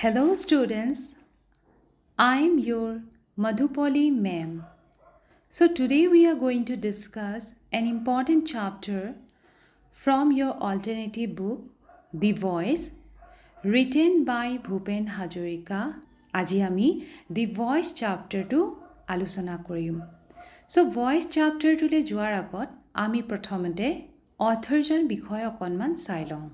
Hello students, I am your Madhupali ma'am. So today we are going to discuss an important chapter from your alternative book, The Voice, written by Bhupen Hazarika. আজি আমি The Voice chapter to আলোচনা কৰিম। So Voice chapter টুলে যোৱাৰ আগত আমি প্ৰথমতে অথৰজন বিষয় অকণমান চাই লওঁ।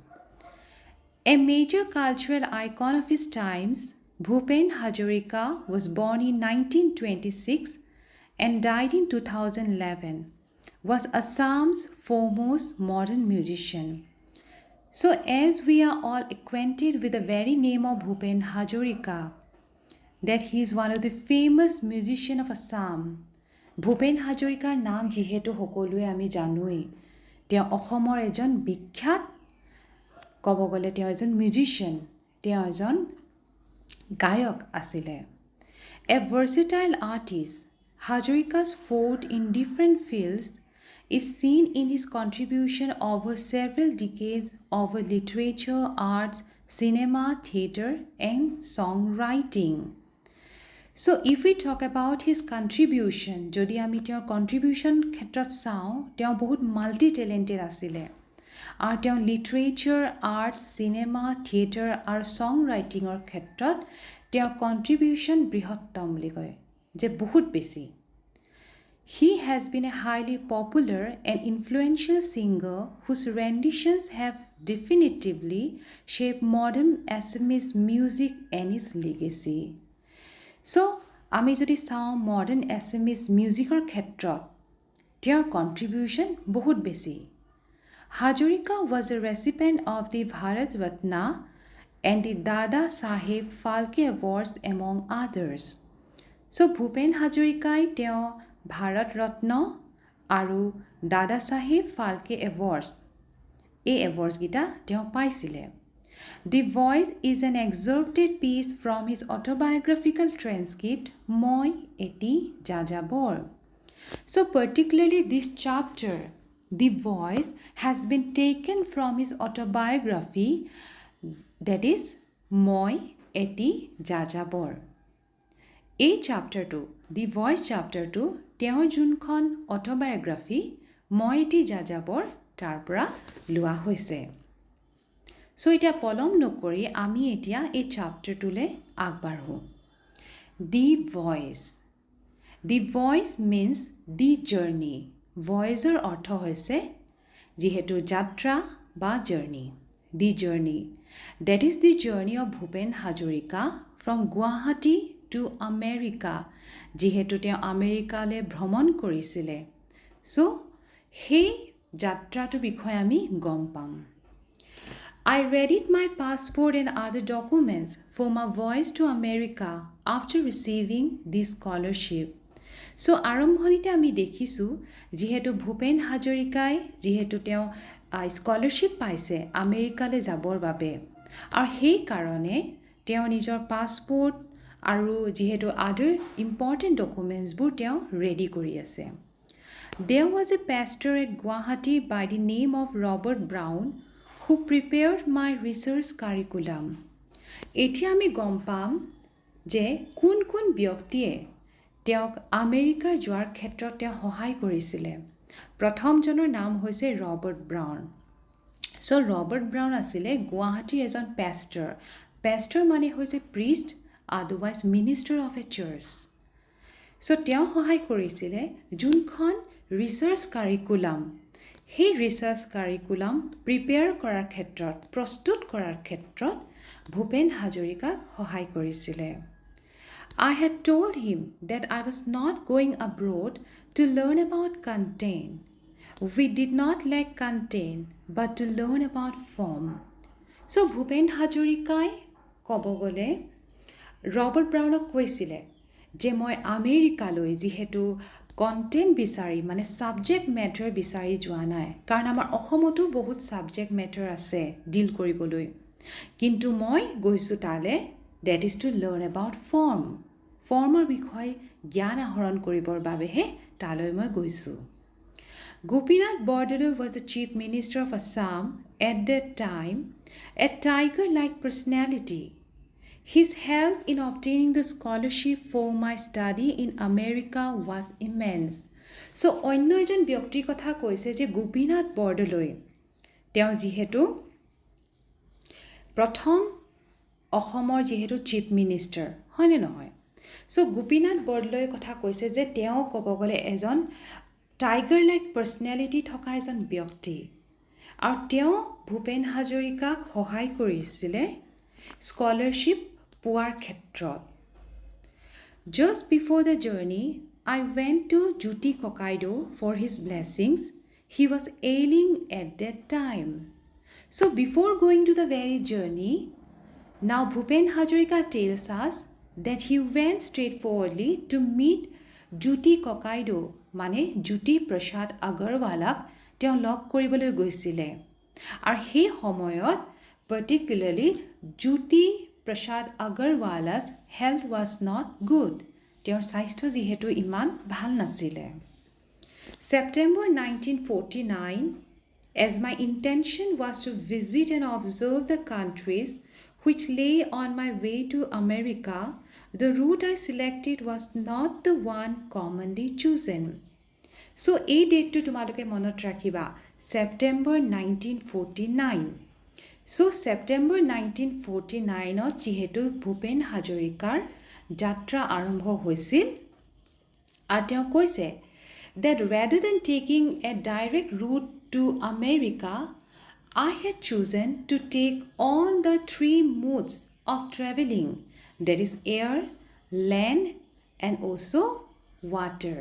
A major cultural icon of his times, Bhupen Hazarika was born in 1926 and died in 2011, was Assam's foremost modern musician. So as we are all acquainted with the very name of Bhupen Hazarika, that he is one of the famous musicians of Assam. Bhupen Hazarikar নাম যিহেতু সকলোৱে আমি জানোই, তেওঁ অসমৰ এজন বিখ্যাত ক'ব গ'লে তেওঁ এজন মিউজিচিয়ান, তেওঁ এজন গায়ক আছিলে। A versatile artist, Hazarika's fort in different fields is seen in his contribution over several decades over literature, arts, cinema, theatre, and songwriting. So if we talk about his contribution, যদি আমি তেওঁৰ contribution ক্ষেত্ৰত চাওঁ, তেওঁ বহুত multi talented আছিলে। আৰু তেওঁ লিটাৰেচাৰ, আৰ্টছ, চিনেমা, থিয়েটাৰ আৰু ছং ৰাইটিঙৰ ক্ষেত্ৰত তেওঁৰ কণ্ট্ৰিবিউশ্যন বৃহত্তম বুলি কয়, যে বহুত বেছি। He has been a highly popular and influential singer whose renditions have definitively shaped modern Assamese music and its legacy. So, আমি যদি চাওঁ মডাৰ্ণ এছামিজ মিউজিকৰ ক্ষেত্ৰত তেওঁৰ কণ্ট্ৰিবিউশ্যন বহুত বেছি। Hazarika was a recipient of the Bharat Ratna and the Dada Saheb Phalke Awards among others. So Bhupen Hazarikai তেওঁ ভাৰত ৰত্ন আৰু দাদা চাহেব ফাল্কে এৱাৰ্ডছ এই এৱাৰ্ডছকেইটা তেওঁ পাইছিলে। The Voice is an excerpted piece from his autobiographical transcript মই এটি যাযাবৰ. So particularly this chapter, The Voice, has been taken from his autobiography, that is মই এটি যাযাবৰ. এই চাপ্টাৰটো, The Voice চাপ্টাৰটো তেওঁৰ যোনখন অটোবায়োগ্ৰাফি মই এটি যাযাবৰ তাৰ পৰা লোৱা হৈছে। So এতিয়া পলম নকৰি আমি এতিয়া এই চাপ্টাৰটোলৈ আগবাঢ়োঁ। The Voice. The Voice means the journey. ভয়েজৰ অৰ্থ হৈছে যিহেতু যাত্ৰা বা journey. The journey. That is the journey of Bhupen Hazarika from Guwahati to America. যিহেতু তেওঁ আমেৰিকালৈ ভ্ৰমণ কৰিছিলে। So সেই যাত্ৰাটোৰ বিষয়ে আমি গম পাম। I readied my passport and other documents for my voyage to America after receiving this scholarship. So আৰম্ভণিতে আমি দেখিছোঁ যিহেতু ভূপেন হাজৰিকাই যিহেতু তেওঁ স্কলাৰশ্বিপ পাইছে আমেৰিকালৈ যাবৰ বাবে, আৰু সেই কাৰণে তেওঁ নিজৰ পাছপোৰ্ট আৰু যিহেতু আদাৰ ইম্পৰ্টেণ্ট ডকুমেণ্টছবোৰ তেওঁ ৰেডি কৰি আছে। There was a pastor at Guwahati by the name of Robert Brown who prepared my research curriculum. এতিয়া আমি গম পাম যে কোন কোন ব্যক্তিয়ে তেওঁক আমেৰিকাৰ যোৱাৰ ক্ষেত্ৰত তেওঁ সহায় কৰিছিলে। প্ৰথমজনৰ নাম হৈছে Robert Brown. So' Robert Brown আছিলে গুৱাহাটীৰ এজন পেষ্টৰ। পেষ্টৰ মানে হৈছে priest, otherwise minister of a church. So' তেওঁ সহায় কৰিছিলে যোনখন ৰিচাৰ্চ কাৰিকুলাম, সেই ৰিচাৰ্চ কাৰিকুলাম প্ৰিপেয়াৰ কৰাৰ ক্ষেত্ৰত, প্ৰস্তুত কৰাৰ ক্ষেত্ৰত ভূপেন হাজৰিকাক সহায় কৰিছিলে। I had told him that I was not going abroad to learn about content. We did not lack content, but to learn about form. So Bhupen Hazarikai ক'ব গ'লে ৰবাৰ্ট ব্ৰাউনক কৈছিলে যে মই আমেৰিকালৈ যিহেতু কণ্টেণ্ট বিচাৰি মানে ছাবজেক্ট মেটাৰ বিচাৰি যোৱা নাই, কাৰণ আমাৰ অসমতো বহুত ছাবজেক্ট মেটাৰ আছে ডিল কৰিবলৈ, কিন্তু মই গৈছোঁ তালৈ that is to learn about form. ফৰ্মৰ বিষয়ে জ্ঞান আহৰণ কৰিবৰ বাবেহে তালৈ মই গৈছোঁ। Gopinath Bordoloi was the chief minister of Assam at that time, a tiger-like personality. His help in obtaining the scholarship for my study in America was immense. So অন্য এজন ব্যক্তিৰ কথা কৈছে যে গোপীনাথ বৰদলৈ তেওঁ যিহেতু প্ৰথম অসমৰ যিহেতু চিফ মিনিষ্টাৰ হয়নে নহয় সো গোপীনাথ বৰদলৈৰ কথা কৈছে যে তেওঁ ক'ব গ'লে এজন টাইগাৰ লাইক পাৰ্চনেলিটি থকা এজন ব্যক্তি আৰু তেওঁ ভূপেন হাজৰিকাক সহায় কৰিছিলে স্কলাৰশ্বিপ পোৱাৰ ক্ষেত্ৰত Just before the journey, I went to Juti Kokaido for his blessings. He was ailing at that time. So before going to the very journey, now Bhupen Hazarika tells us that he went straightforwardly to meet Juti Kokaido, mane Juti Prasad Agarwalak তেওঁ লগ কৰিবলৈ গৈছিলে আৰু সেই সময়ত particularly Juti Prasad Agarwala's health was not good. তেওঁৰ স্বাস্থ্য যিহেতু ইমান ভাল নাছিলে September 1949 as my intention was to visit and observe the countries which lay on my way to America, the route I selected was not the one commonly chosen. So a date to তোমালোকে মনত ৰাখিবা September 1949 So September 1949 যিহেতু ভূপেন হাজৰিকাৰ যাত্ৰা আৰম্ভ হৈছিল আৰু তেওঁ কৈছে that rather than taking a direct route to America, I had chosen to take all the three modes of traveling, that is air, land and also water.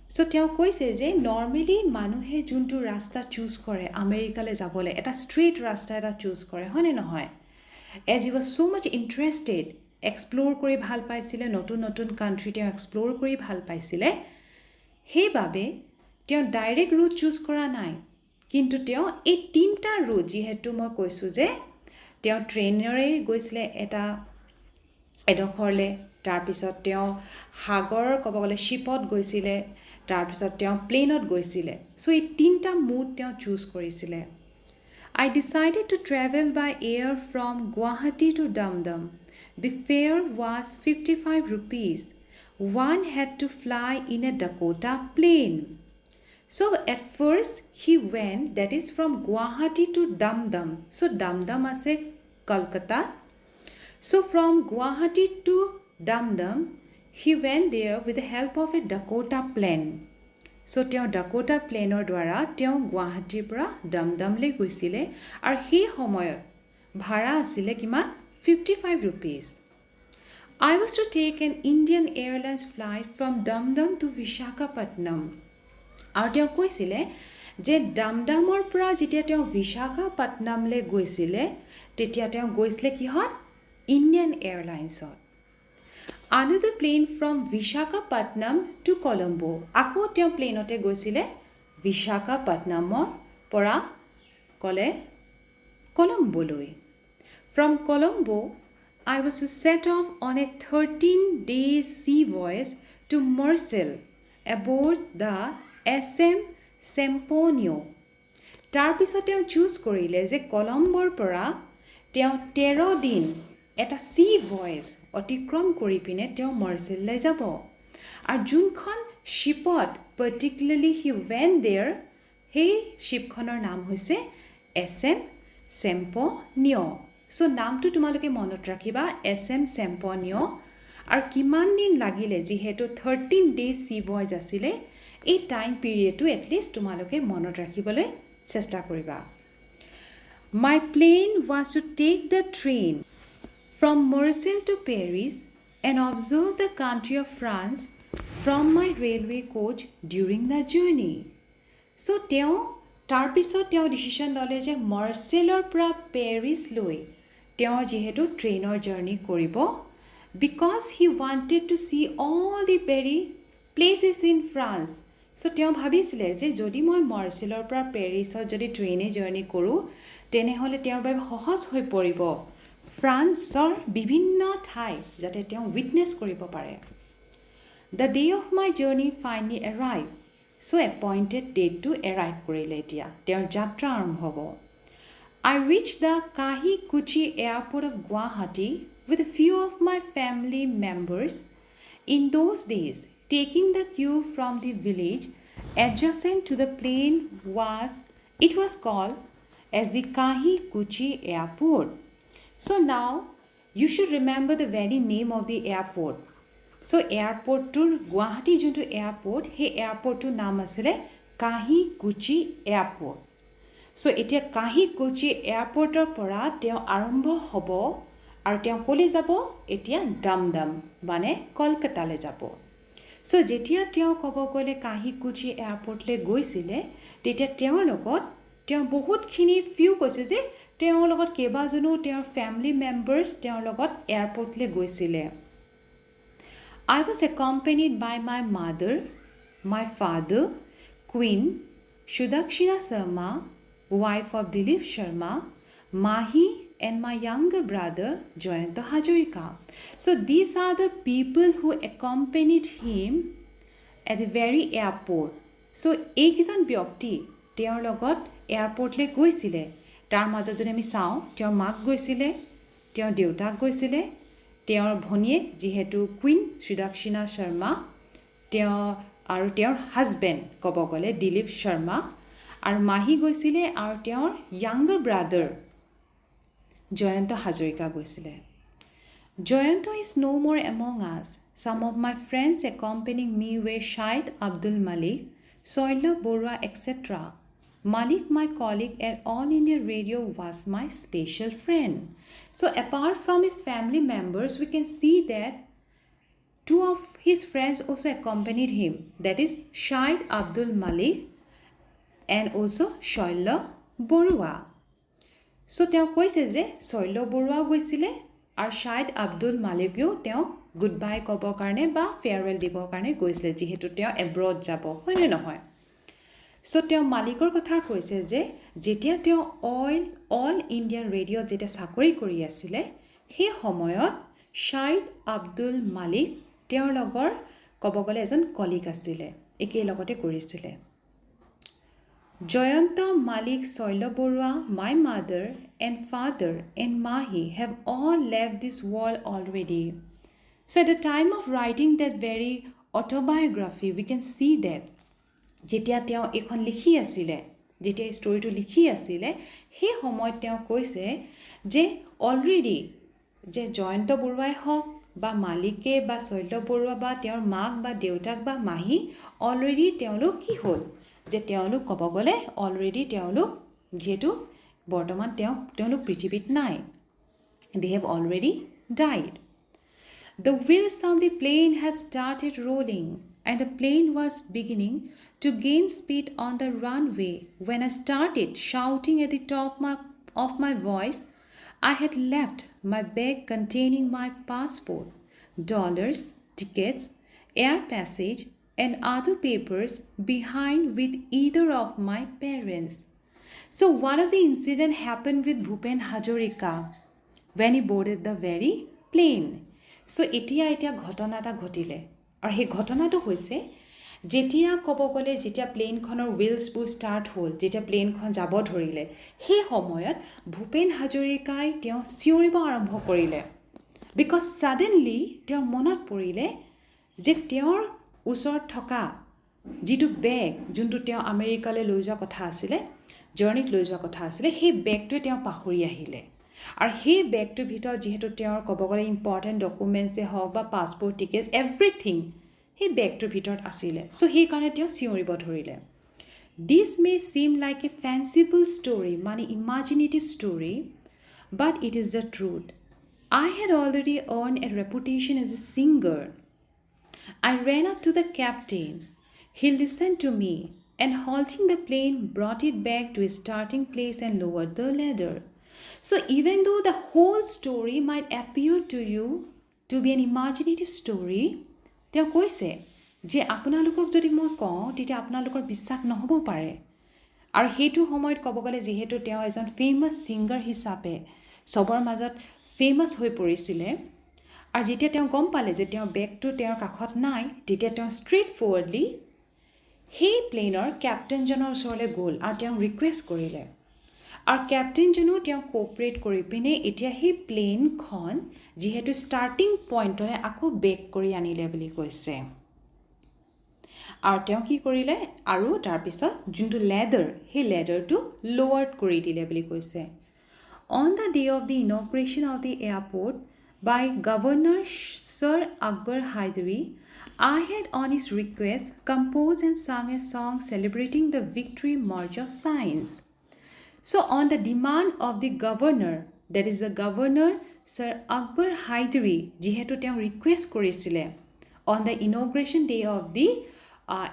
So তেওঁ কৈছে যে নৰ্মেলি মানুহে যোনটো ৰাস্তা চুজ কৰে আমেৰিকালৈ যাবলৈ এটা ষ্ট্ৰেইট ৰাস্তা এটা চুজ কৰে হয়নে নহয় as he was so much interested explore কৰি ভাল পাইছিলে নতুন নতুন কাণ্ট্ৰি তেওঁ এক্সপ্লোৰ কৰি ভাল পাইছিলে সেইবাবে তেওঁ ডাইৰেক্ট ৰুট চুজ কৰা নাই কিন্তু তেওঁ এই তিনটা ৰুট যিহেতু মই কৈছোঁ যে তেওঁ ট্ৰেইনেৰে গৈছিলে এটা এডখৰলে তাৰপিছত তেওঁ সাগৰ ক'ব গ'লে শিপত গৈছিলে তাৰপিছত তেওঁ প্লেনত গৈছিলে সো এই তিনটা মুড তেওঁ চুজ কৰিছিলে I decided to travel by air from Guwahati to Damdam. The fare was 55 rupees. One had to fly in a Dakota plane. So at first he went, that is from Guwahati to Damdam. So Damdam ase Kolkata. So from Guwahati to Damdam, he went there with the help of a Dakota plane. So তেওঁ Dakota প্লেনৰ দ্বাৰা তেওঁ গুৱাহাটীৰ পৰা দমদমলৈ গৈছিলে আৰু সেই সময়ত ভাড়া আছিলে কিমান 55 rupees. I was to take an Indian Airlines flight from Damdam to Visakhapatnam. আৰু তেওঁ কৈছিলে যে দমদমৰ পৰা যেতিয়া তেওঁ বিশাখাপট্টনমলৈ গৈছিলে তেতিয়া তেওঁ গৈছিলে কিহত Indian এয়াৰলাইন্সত Another plane from Visakhapatnam to Colombo. Ako তেওঁ প্লেনতে গৈছিলে Visakhapatnamৰ পৰা কলে Colombo-লৈ. From Colombo, I was to set off on a 13-day sea voyage to Marseille aboard the SM Sempronio. তাৰপিছত তেওঁ চুজ কৰিলে যে কলম্বৰ পৰা তেওঁ 13 দিন এটা সি ভয়েজ অতিক্ৰম কৰি পিনে তেওঁ মাৰ্চেললৈ যাব আৰু যোনখন শিপত পাৰ্টিকুলাৰলি হি went there সেই শিপখনৰ নাম হৈছে SM Sempronio সো নামটো তোমালোকে মনত ৰাখিবা SM Sempronio আৰু কিমান দিন লাগিলে যিহেতু 13 days সি ভয়েজ আছিলে এই টাইম পিৰিয়ডটো এটলিষ্ট তোমালোকে মনত ৰাখিবলৈ চেষ্টা কৰিবা My plane was to take the train from Marseille to Paris and observe the country of France from my railway coach during the journey. So তেওঁ তাৰপিছত তেওঁ ডিসিশন ললে যে মাৰ্চেলৰ পৰা পেৰিছলৈ তেওঁ যেহেতু ট্ৰেইনৰ জাৰ্নি কৰিব because he wanted to see all the very places in France. So তেওঁ ভাবিছিলে যে যদি মই মাৰ্চেলৰ পৰা পেৰিছত যদি ট্ৰেইনে জাৰ্নি কৰোঁ তেনেহলে তেওঁৰ বাবে সহজ হৈ পৰিব ফ্ৰান্সৰ বিভিন্ন ঠাই যাতে তেওঁ উইটনেছ কৰিব পাৰে The day of my journey finally arrived. So appointed date to arrive কৰিলে এতিয়া তেওঁৰ যাত্ৰা আৰম্ভ হ'ব I reached the Kahikuchi airport of Guwahati with a few of my family members. In those days, taking the queue from the village adjacent to the plane was called as the Kahikuchi airport. So now you should remember the very name of the airport. So airport to Guwahati junto airport, he airport to naam asile Kahikuchi airport. So এতিয়া কাহিকুচি এয়াৰপৰ্টৰ পৰা তেওঁ আৰম্ভ হ'ব আৰু তেওঁ ক'লৈ যাব এতিয়া ডামডাম মানে কলকাতালৈ যাব সো যেতিয়া তেওঁ ক'ব গ'লে কাহিকুচি এয়াৰপৰ্টলৈ গৈছিলে তেতিয়া তেওঁৰ লগত তেওঁ বহুতখিনি ফিউ কৈছে যে তেওঁৰ লগত কেইবাজনো তেওঁৰ ফ্যামিলি মেম্বাৰ্স তেওঁৰ লগত এয়াৰপৰ্টলৈ গৈছিলে I was accompanied by my mother, my father, Queen Shudakshina Sharma, wife of Dilip Sharma, Mahi, and my younger brother Jayanta Hazarika. So these are the people who accompanied him at the very airport. So ekison byakti তেওঁৰ লগত এয়াৰপৰ্টলৈ গৈছিলে তাৰ মাজত যদি আমি চাওঁ তেওঁৰ মাক গৈছিলে তেওঁৰ দেউতাক গৈছিলে তেওঁৰ ভনীয়েক যেহেতু কুইন সুদক্ষিণা শৰ্মা তেওঁ আৰু তেওঁৰ হাজবেণ্ড ক'ব গ'লে দিলীপ শৰ্মা আৰু মাহি গৈছিলে আৰু তেওঁৰ younger brother Jayanta Hazarika গৈছিলে Jayanta is no more among us. Some of my friends accompanying me were Shahid Abdul Malik, Soila Borwa, etc. Malik, my colleague at All India Radio, was my special friend. So apart from his family members, we can see that two of his friends also accompanied him. That is Shahid Abdul Malik and also Soila Borwa. So তেওঁ কৈছে যে Soila Borwa গৈছিলে আৰু Shahid Abdul Malikও তেওঁ goodbye ক'বৰ কাৰণে বা farewell দিবৰ কাৰণে গৈছিলে যেহেতু তেওঁ এব্ৰড যাব হয় নে নহয় সো তেওঁ মালিকৰ কথা কৈছে যে যেতিয়া তেওঁ অল ইণ্ডিয়া ৰেডিঅ যেতিয়া চাকৰি কৰি আছিল সেই সময়ত Shahid Abdul Malik তেওঁৰ লগৰ ক'ব গ'লে এজন কলিগ আছিল একে লগতে কৰিছিল Jayanta, Malik, Soila Borwa, my mother and father and Mahi have all left this world already. So at the time of writing that very autobiography, we can see that যেতিয়া তেওঁ এখন লিখি আছিলে যেতিয়া ষ্টৰীটো লিখি আছিলে সেই সময়ত তেওঁ কৈছে যে অলৰেডি যে জয়ন্ত বৰুৱাই হওক বা মালিকে বা শৈল বৰুৱা বা তেওঁৰ মাক বা দেউতাক বা মাহি অলৰেডি তেওঁলোক কি হ'ল যে তেওঁলোক ক'ব গ'লে অলৰেডি তেওঁলোক যেহেতু বৰ্তমান তেওঁলোক পৃথিৱীত নাই they have already died. The wheels of the plane had started rolling and the plane was beginning to gain speed on the runway when I started shouting at the top of my voice. I had left my bag containing my passport, dollars, tickets, air passage, and other papers behind with either of my parents. So one of the incidents happened with Bhupen Hazarika when he boarded the very plane. So এতিয়া ঘটনা এটা ঘটিলে আৰু সেই ঘটনাটো হৈছে যেতিয়া ক'ব গ'লে যেতিয়া প্লেনখনৰ হুইলছবোৰ ষ্টাৰ্ট হ'ল যেতিয়া প্লেনখন যাব ধৰিলে সেই সময়ত ভূপেন হাজৰিকাই তেওঁ চিঞৰিব আৰম্ভ কৰিলে বিকজ সাডেনলি তেওঁৰ মনত পৰিলে যে তেওঁৰ ওচৰত থকা যিটো বেগ যোনটো তেওঁ আমেৰিকালৈ লৈ যোৱা কথা আছিলে জাৰ্নিত লৈ যোৱা কথা আছিলে সেই বেগটোৱে তেওঁ পাহৰি আহিলে আৰু সেই বেগটোৰ ভিতৰত যেহেতু তেওঁৰ ক'ব গ'লে ইম্পৰ্টেণ্ট ডকুমেণ্টছে হওক বা পাছপৰ্ট টিকেটছ এভৰিথিং সেই বেগটোৰ ভিতৰত আছিলে সো সেইকাৰণে তেওঁ চিঞৰিব ধৰিলে This may seem like a fanciful story, মানে imaginative story, but it is the truth. I had already earned a reputation as a singer. I ran up to the captain. He listened to me and halting the plane brought it back to its starting place and lowered the ladder. So even though the whole story might appear to you to be an imaginative story, তেওঁ কৈছে যে আপোনালোকক যদি মই কওঁ তেতিয়া আপোনালোকৰ বিশ্বাস নহ'ব পাৰে আৰু সেইটো সময়ত ক'ব গ'লে যেহেতু তেওঁ এজন ফেমাছ ছিংগাৰ হিচাপে সবৰ মাজত ফেমাছ হৈ পৰিছিলে আৰু যেতিয়া তেওঁ গম পালে যে তেওঁৰ বেগটো তেওঁৰ কাষত নাই তেতিয়া তেওঁ ষ্ট্ৰেইট ফৰৱাৰ্ডলি সেই প্লেনৰ কেপ্টেইনজনৰ ওচৰলৈ গ'ল আৰু তেওঁ ৰিকুৱেষ্ট কৰিলে আৰু কেপ্টেইনজনো তেওঁ কোঅপাৰেট কৰি পিনে এতিয়া সেই প্লেনখন যিহেতু ষ্টাৰ্টিং পইণ্টলৈ আকৌ বেক কৰি আনিলে বুলি কৈছে আৰু তেওঁ কি কৰিলে আৰু তাৰপিছত যোনটো লেডাৰ সেই লেডাৰটো লোৱাৰ্ড কৰি দিলে বুলি কৈছে On the day of the inauguration of the airport by Governor Sir Akbar Haidari, I had on his request composed and sung a song celebrating the victory march of science. So on the demand of the governor, that is the governor Sir Akbar Haidari, jihetu তেওঁ request কৰিছিলে on the inauguration day of the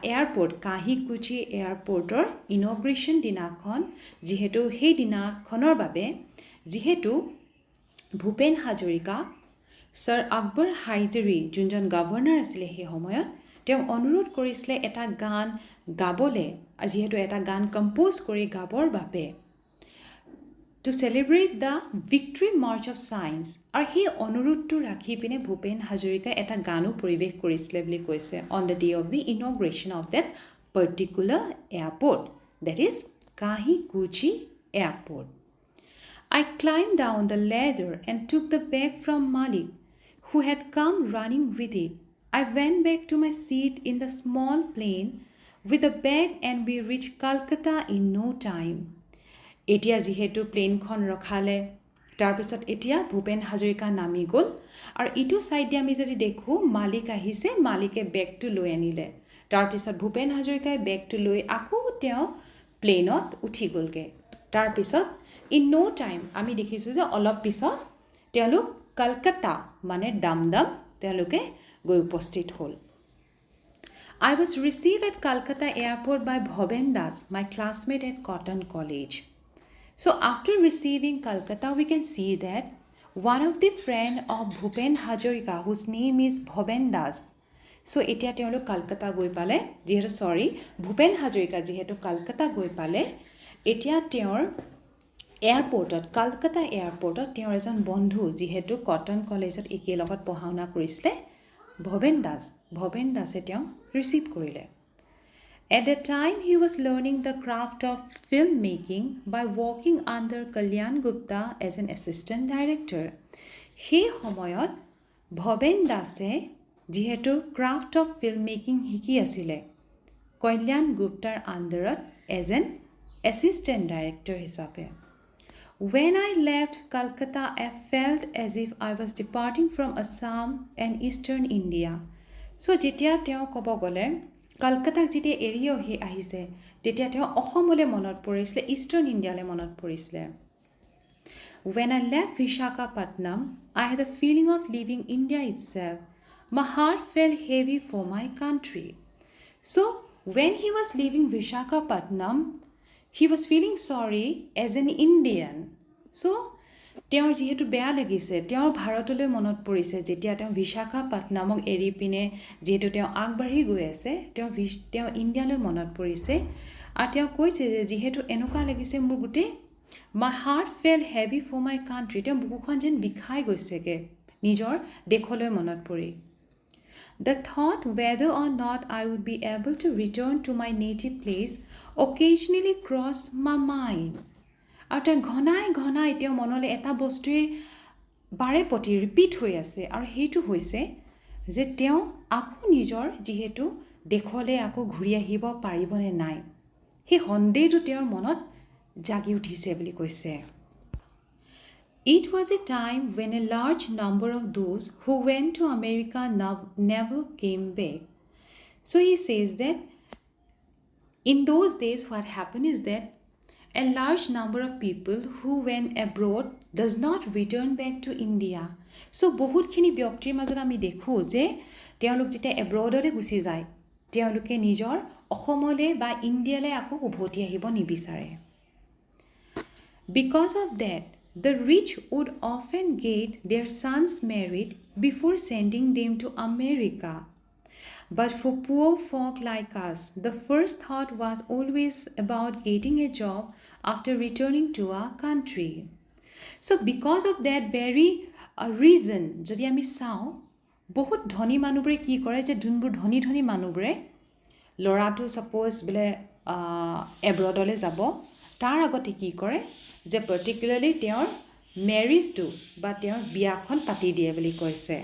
airport, Kahikuchi airportor inauguration দিনাখন যিহেতু সেই দিনাখনৰ বাবে যিহেতু Bhupen Hazarika Sir Akbar Haidari যোনজন governor আছিলে সেই সময়ত তেওঁ অনুৰোধ কৰিছিলে এটা গান গাবলে যিহেতু এটা গান কম্পোজ কৰি গাবৰ বাবে to celebrate the victory march of science আৰু সেই অনুৰোধটো ৰাখি পিনে ভূপেন হাজৰিকা এটা গানো পৰিৱেশ কৰিছিলে বুলি কৈছে on the day of the inauguration of that particular airport, that is Kahikuchi airport. I climbed down the ladder and took the bag from Malik, who had come running with it. I went back to my seat in the small plane with the bag and we reached Calcutta in no time. এতিয়া যিহেতু প্লেনখন ৰখালে তাৰপিছত এতিয়া ভূপেন হাজৰিকা নামি গ'ল আৰু ইটো চাইডে আমি যদি দেখোঁ মালিক আহিছে মালিকে বেগটো লৈ আনিলে তাৰপিছত ভূপেন হাজৰিকাই বেগটো লৈ আকৌ তেওঁ প্লেনত উঠি গ'লগৈ তাৰপিছত ইন নো টাইম আমি দেখিছোঁ যে অলপ পিছত তেওঁলোক কলকাতা মানে দামদাম তেওঁলোকে গৈ উপস্থিত হ'ল I was received at Calcutta airport by Bhupen Das, my classmate at Cotton College. So after receiving Calcutta, we can see that one of the friend of Bhupen Hazarika, whose name is Bhupen Das. So etia তেওঁলোক Calcutta গৈ পালে যিহেতু Bhupen Hazarika যিহেতু Calcutta গৈ পালে এতিয়া তেওঁৰ এয়াৰপৰ্টত Calcutta এয়াৰপৰ্টত তেওঁৰ এজন বন্ধু যিহেতু কটন কলেজত একেলগত পঢ়া-শুনা কৰিছিলে Bhupen দাসে তেওঁ ৰিচিভ কৰিলে At that time, he was learning the craft of filmmaking by working under Kalyan Gupta as an assistant director. সেই সময়ত ভবেন দাসে যিহেতু craft of filmmaking শিকি আছিলে কল্যাণ গুপ্তাৰ আণ্ডাৰত as an assistant director হিচাপে When I left Calcutta, I felt as if I was departing from Assam and Eastern India. So যেতিয়া তেওঁ ক'ব গ'লে কলকাতাক যেতিয়া এৰি আহিছে তেতিয়া তেওঁ অসমলৈ মনত পৰিছিলে ইষ্টাৰ্ণ ইণ্ডিয়ালৈ মনত পৰিছিলে When I left Visakhapatnam, I had a feeling of leaving India itself. My heart felt heavy for my country. So when he was leaving Visakhapatnam, he was feeling sorry as an Indian. So তেওঁৰ যিহেতু বেয়া লাগিছে তেওঁৰ ভাৰতলৈ মনত পৰিছে যেতিয়া তেওঁ বিশাখাপট্টনমক এৰি পিনে যেহেতু তেওঁ আগবাঢ়ি গৈ আছে তেওঁ ইণ্ডিয়ালৈ মনত পৰিছে আৰু তেওঁ কৈছে যে যেহেতু এনেকুৱা লাগিছে মোৰ গোটেই my heart felt heavy for my country তেওঁ বুকুখন যেন বিষাই গৈছেগে নিজৰ দেশলৈ মনত পৰি The thought whether or not I would be able to return to my native place occasionally crossed my mind. আৰু তেওঁ ঘনাই তেওঁ মনলৈ এটা বস্তুৱে বাৰে প্ৰতি ৰিপিট হৈ আছে আৰু সেইটো হৈছে যে তেওঁ আকৌ নিজৰ যিহেতু দেশলৈ আকৌ ঘূৰি আহিব পাৰিবনে নাই সেই সন্দেহটো তেওঁৰ মনত জাগি উঠিছে বুলি কৈছে It was a time when a large number of those who went to America never came back. So he says that in those days what happened is that a large number of people who went abroad does not return back to India. So বহুতখিনি ব্যক্তিৰ মাজত আমি দেখো যে তেওঁলোক যেতিয়া abroadলৈ গুচি যায় তেওঁলোকে নিজৰ অসমলৈ বা ইণ্ডিয়ালৈ আকৌ উভতি আহিব নিবিচাৰে Because of that, the rich would often get their sons married before sending them to America. But for poor folk like us, the first thought was always about getting a job after returning to our country. So because of that very reason, যদি আমি চাওঁ বহুত ধনী মানুহবোৰে কি কৰে যে যোনবোৰ ধনী মানুহবোৰে ল'ৰাটো সাপোজ বোলে এব্ৰডলৈ যাব তাৰ আগতে কি কৰে যে পাৰ্টিকুলাৰলি তেওঁৰ মেৰিজটো বা তেওঁৰ বিয়াখন পাতি দিয়ে বুলি কৈছে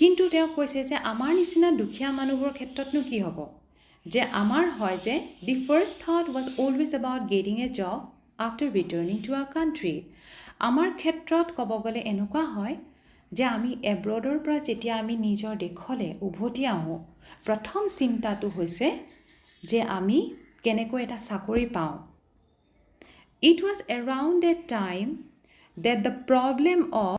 কিন্তু তেওঁ কৈছে যে আমাৰ নিচিনা দুখীয়া মানুহৰ ক্ষেত্ৰতনো কি হ'ব যে আমাৰ হয় যে the first thought was always about getting a job after returning to our country আমাৰ ক্ষেত্ৰত ক'ব গ'লে এনেকুৱা হয় যে আমি এব্ৰডৰ পৰা যেতিয়া আমি নিজৰ দেশলৈ উভতি আহোঁ প্ৰথম চিন্তাটো হৈছে যে আমি কেনেকৈ এটা চাকৰি পাওঁ It was around that time that the problem of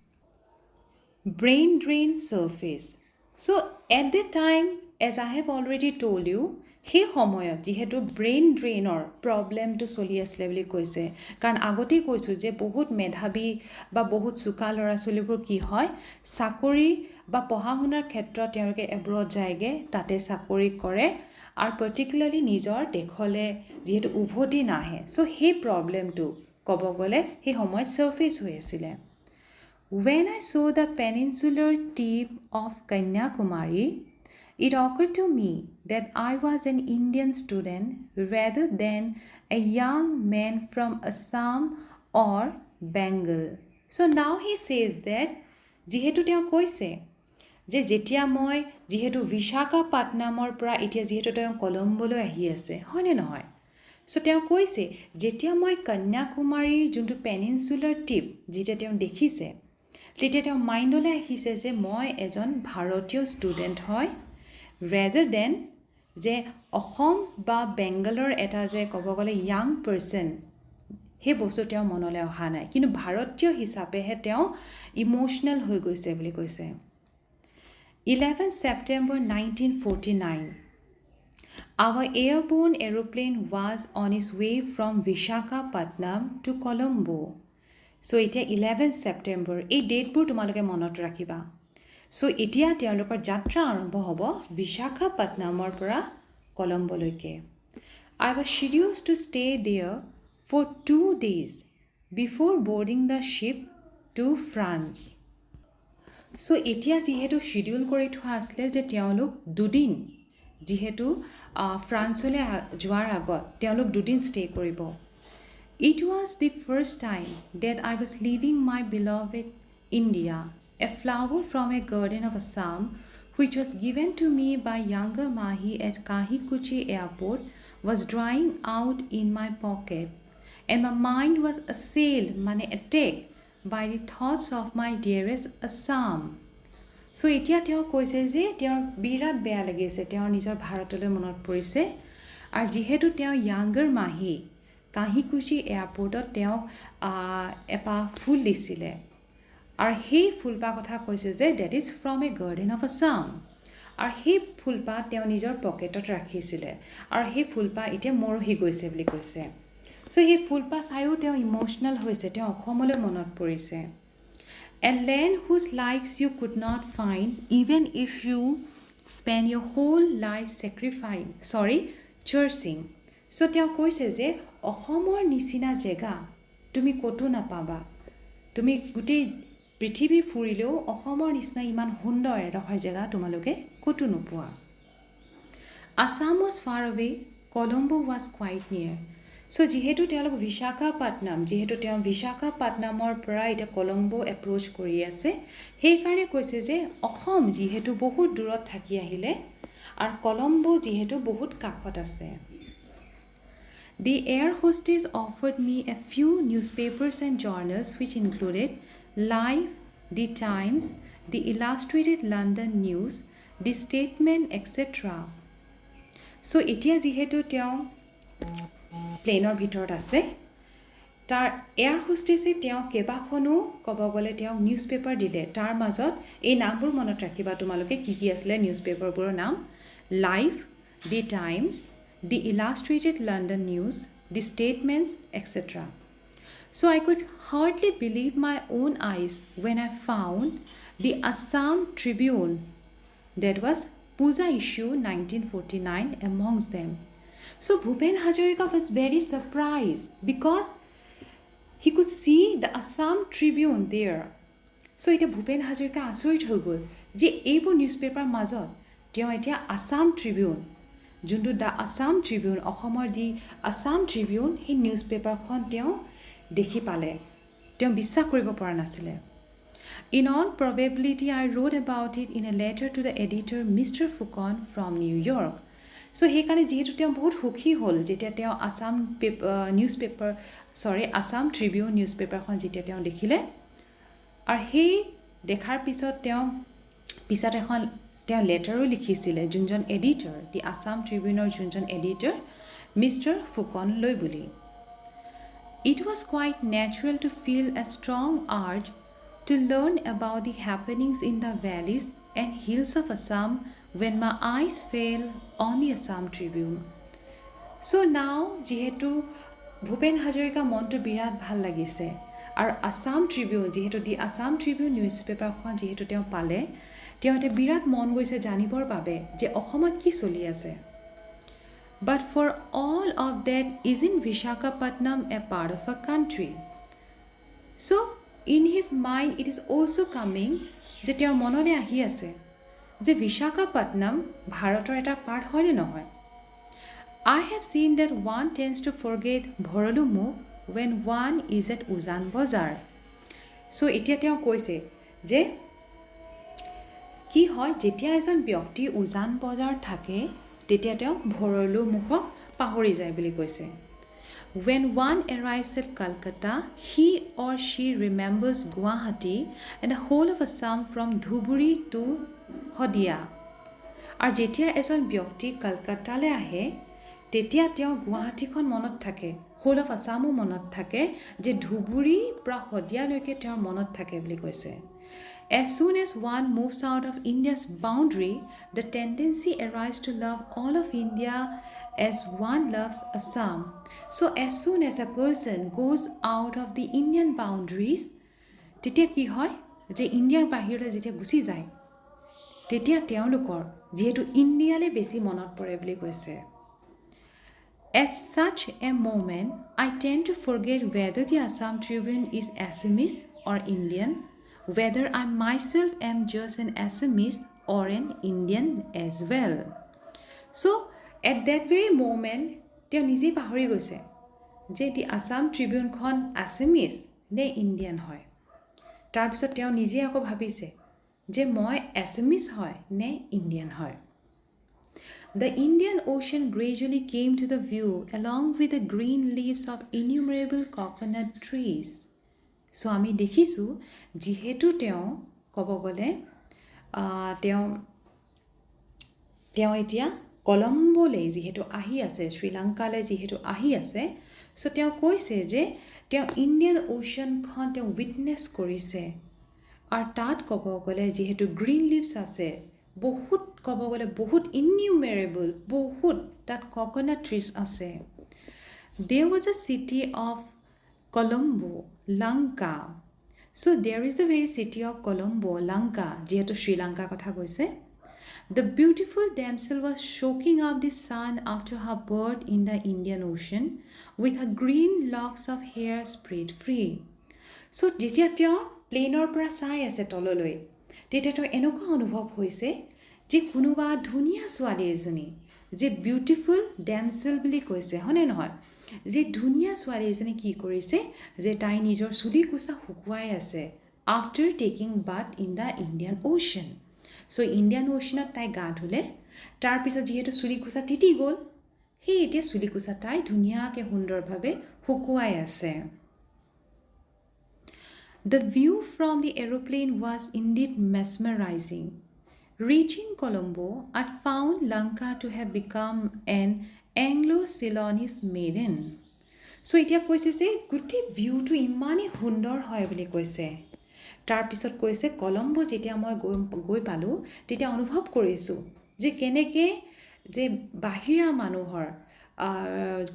brain drain surface. So at that time, as I have already told you, সেই সময়ত যিহেতু ব্ৰেইন ড্ৰেইনৰ প্ৰব্লেমটো চলি আছিলে বুলি কৈছে কাৰণ আগতেই কৈছোঁ যে বহুত মেধাৱী বা বহুত চোকা ল'ৰা ছোৱালীবোৰ কি হয় চাকৰি বা পঢ়া শুনাৰ ক্ষেত্ৰত তেওঁলোকে এব্ৰড যায়গৈ তাতে চাকৰি কৰে আৰু পাৰ্টিকুলাৰলি নিজৰ দেশলৈ যিহেতু উভতি নাহে চ' সেই প্ৰব্লেমটো ক'ব গ'লে সেই সময়ত চাৰ্ফেচ হৈ আছিলে When I saw the peninsular tip of Kanyakumari, it occurred to me that I was an Indian student rather than a young man from Assam or Bengal. So now he says that যিহেতু তেওঁ কৈছে যে যেতিয়া মই যিহেতু বিশাখাপট্টনমৰ পৰা এতিয়া যিহেতু তেওঁ কলম্বোলৈ আহি আছে হয়নে নহয় চ' তেওঁ কৈছে যেতিয়া মই কন্যাকুমাৰীৰ যোনটো পেনিনচুলাৰ টিপ যেতিয়া তেওঁ দেখিছে তেতিয়া তেওঁ মাইণ্ডলৈ আহিছে যে মই এজন ভাৰতীয় ষ্টুডেণ্ট হয় ৰেডাৰ দেন যে অসম বা বেংগলৰ এটা যে ক'ব গ'লে য়াং পাৰ্চন সেই বস্তু তেওঁ মনলৈ অহা নাই কিন্তু ভাৰতীয় হিচাপেহে তেওঁ ইম'চনেল হৈ গৈছে বুলি কৈছে 11 September 1949 Our airborne aeroplane was on its way from Visakhapatnam to Colombo So এতিয়া 11 September এই ডেটবোৰ তোমালোকে মনত ৰাখিবা So এতিয়া তেওঁলোকৰ যাত্ৰা আৰম্ভ হ'ব বিশাখাপট্টনমৰ পৰা কলম্বোলৈকে I was scheduled to stay there for 2 days before boarding the ship to France So এতিয়া যিহেতু শিডিউল কৰি থোৱা আছিলে যে তেওঁলোক দুদিন যিহেতু ফ্ৰান্সলৈ যোৱাৰ আগত তেওঁলোক দুদিন ষ্টে কৰিব It was the first time that I was leaving my beloved India, a flower from a garden of Assam, which was given to me by younger Mahi at Kahikuchi airport, was drying out in my pocket, and my mind was assailed, attacked by the thoughts of my dearest Assam. So এতিয়া তেওঁ কৈছে যে তেওঁৰ বিৰাট বেয়া লাগিছে তেওঁৰ নিজৰ ভাৰতলৈ মনত পৰিছে আৰু যিহেতু তেওঁ younger Mahi কাহিকুচি এয়াৰপৰ্টত তেওঁ এটা ফুল দিছিলে আৰু সেই ফুলপাহ কথা কৈছে যে that is from a garden of Assam আৰু সেই ফুলপাহ তেওঁ নিজৰ পকেটত ৰাখিছিলে আৰু সেই ফুলপাহ এতিয়া মৰহি গৈছে বুলি কৈছে চ' সেই ফুলপাহ চাইও তেওঁ ইম'চনেল হৈছে তেওঁ অসমলৈ মনত পৰিছে A land whose likes you could not find even if you spend your whole life chasing So তেওঁ কৈছে যে অসমৰ নিচিনা জেগা তুমি ক'তো নাপাবা তুমি গোটেই পৃথিৱী ফুৰিলেও অসমৰ নিচিনা ইমান সুন্দৰ এডোখৰ জেগা তোমালোকে ক'তো নোপোৱা Assam was far away Colombo was quite near So যিহেতু তেওঁলোক বিশাখাপট্টনম যিহেতু তেওঁ বিশাখাপট্টনমৰ পৰা এটা কলম্বো এপ্ৰ'চ কৰি আছে সেইকাৰণে কৈছে যে অসম যিহেতু বহুত দূৰত থাকি আহিলে আৰু কলম্বো যিহেতু বহুত কাষত আছে The air hostess offered me a few newspapers and journals which included Life, The Times, The Illustrated London News, The Statesman, etc. So এতিয়া যিহেতু তেওঁ প্লেনৰ ভিতৰত আছে তাৰ এয়াৰ হোষ্টেছে তেওঁ কেইবাখনো ক'ব গ'লে তেওঁ নিউজ পেপাৰ দিলে তাৰ মাজত এই নামবোৰ মনত ৰাখিবা তোমালোকে কি কি আছিলে নিউজ পেপাৰবোৰৰ নাম life the Times the illustrated London news the statements etc. So I could hardly believe my own eyes when I found the Assam Tribune that was Puja issue 1949 amongst them. So Bhupen Hazarika was very surprised because he could see the Assam Tribune there. So এটা Bhupen Hazarika আচৰিত হৈ গ'ল যে এইবোৰ newspaper মাজত তেওঁ এতিয়া Assam Tribune যোনটো দ্য আছাম ট্ৰিবিউন অসমৰ দি আছাম ট্ৰিবিউন সেই নিউজ পেপাৰখন তেওঁ দেখি পালে তেওঁ বিশ্বাস কৰিব পৰা নাছিলে In all probability, I wrote about it in a letter to the editor, Mr. Fucon from New York. So, সেইকাৰণে যিহেতু তেওঁ বহুত সুখী হ'ল যেতিয়া তেওঁ আছাম আছাম ট্ৰিবিউন নিউজ পেপাৰখন যেতিয়া তেওঁ দেখিলে আৰু সেই দেখাৰ পিছত এখন তেওঁ লেটাৰো লিখিছিলে যোনজন এডিটৰ দি আছাম ট্ৰিবিউনৰ যোনজন এডিটৰ মিষ্টাৰ ফুকনলৈ বুলি It was quite natural to feel a strong urge to learn about the happenings in the valleys and hills of Assam when my eyes fell on the Assam Tribune. So now, যিহেতু ভূপেন হাজৰিকা মনটো বিৰাট ভাল লাগিছে আৰু Assam Tribune যিহেতু দি Assam Tribune news পেপাৰখন যিহেতু তেওঁ পালে তেওঁ এটা বিৰাট মন গৈছে জানিবৰ বাবে যে অসমত কি চলি আছে But for all of that, isn't Visakhapatnam a part of a country? So, in his mind, it is also coming যে তেওঁৰ মনলৈ আহি আছে যে Visakhapatnam ভাৰতৰ এটা পাৰ্ট হয় নে নহয় I have seen that one tends to forget Bhorolumukh when one is at Uzan Bazar. So, এতিয়া তেওঁ কৈছে যে কি হয় যেতিয়া এজন ব্যক্তি উজান বজাৰ থাকে তেতিয়া তেওঁ ভৰলুমুখক পাহৰি যায় বুলি কৈছে When one arrives at Calcutta, he or she remembers Guwahati and the whole of Assam from Dhuburi to Hodia. আৰু যেতিয়া এজন ব্যক্তি কলকাতালৈ আহে তেতিয়া তেওঁ গুৱাহাটীখন মনত থাকে whole of Assamো মনত থাকে যে ধুবুৰী পৰা হদিয়ালৈকে তেওঁৰ মনত থাকে বুলি কৈছে As soon as one moves out of India's boundary, the tendency arises to love all of India as one loves Assam. So as soon as a person goes out of the Indian boundaries, তেতিয়া কি হয় যে ইণ্ডিয়াৰ বাহিৰলৈ যেতিয়া গুচি যায় তেতিয়া তেওঁলোকৰ যিহেতু ইণ্ডিয়ালৈ বেছি মনত পৰে বুলি কৈছে At such a moment, I tend to forget whether the Assam Tribune is Assamese or Indian, whether I myself am just an Assamese or an Indian as well. So, at that very moment, তেওঁ নিজেই পাহৰি গৈছে যে the Assam Tribuneখন Assamese নে Indian হয় তাৰপিছত তেওঁ নিজে আকৌ ভাবিছে যে মই Assamese হয় নে Indian হয় The Indian Ocean gradually came to the view along with the green leaves of innumerable coconut trees. So আমি দেখিছোঁ যিহেতু তেওঁ ক'ব গ'লে তেওঁ এতিয়া কলম্বোলৈ যিহেতু আহি আছে শ্ৰীলংকালৈ যিহেতু আহি আছে so তেওঁ কৈছে যে তেওঁ ইণ্ডিয়ান অ'চিয়ানখন তেওঁ উইটনেছ কৰিছে আৰু তাত ক'ব গ'লে যিহেতু গ্ৰীণ লিভছ আছে বহুত ক'ব গ'লে বহুত ইননিউমেৰেবল বহুত তাত coconut trees আছে There was a city of Colombo, Lanka. So there is the very city of Colombo, Lanka, যিহেতু শ্ৰীলংকা কথা কৈছে The beautiful damsel was soaking up the sun after her birth in the Indian Ocean with her green locks of hair spread free. So যেতিয়া তেওঁ প্লেনৰ পৰা চাই আছে তললৈ তেতিয়া তেওঁ এনেকুৱা অনুভৱ হৈছে যে কোনোবা ধুনীয়া ছোৱালী এজনী যে বিউটিফুল ডেমছেল বুলি কৈছে হয়নে নহয় যে ধুনীয়া ছোৱালী এজনী কি কৰিছে যে তাই নিজৰ চুলি কুচা শুকুৱাই আছে after taking bath in the Indian Ocean. So Indian Oceanত তাই গা ধুলে তাৰপিছত যিহেতু চুলি কুচা তিতি গ'ল সেই এতিয়া চুলি কুচা তাই ধুনীয়াকৈ সুন্দৰভাৱে শুকুৱাই আছে The view from the aeroplane was indeed mesmerizing. Reaching Colombo, I found Lanka to have become an Anglo-Ceylonese maiden. So এতিয়া কৈছে যে গোটেই ভিউটো ইমানেই সুন্দৰ হয় বুলি কৈছে তাৰপিছত কৈছে কলম্বো যেতিয়া মই গৈ পালোঁ তেতিয়া অনুভৱ কৰিছোঁ যে কেনেকৈ যে বাহিৰা মানুহৰ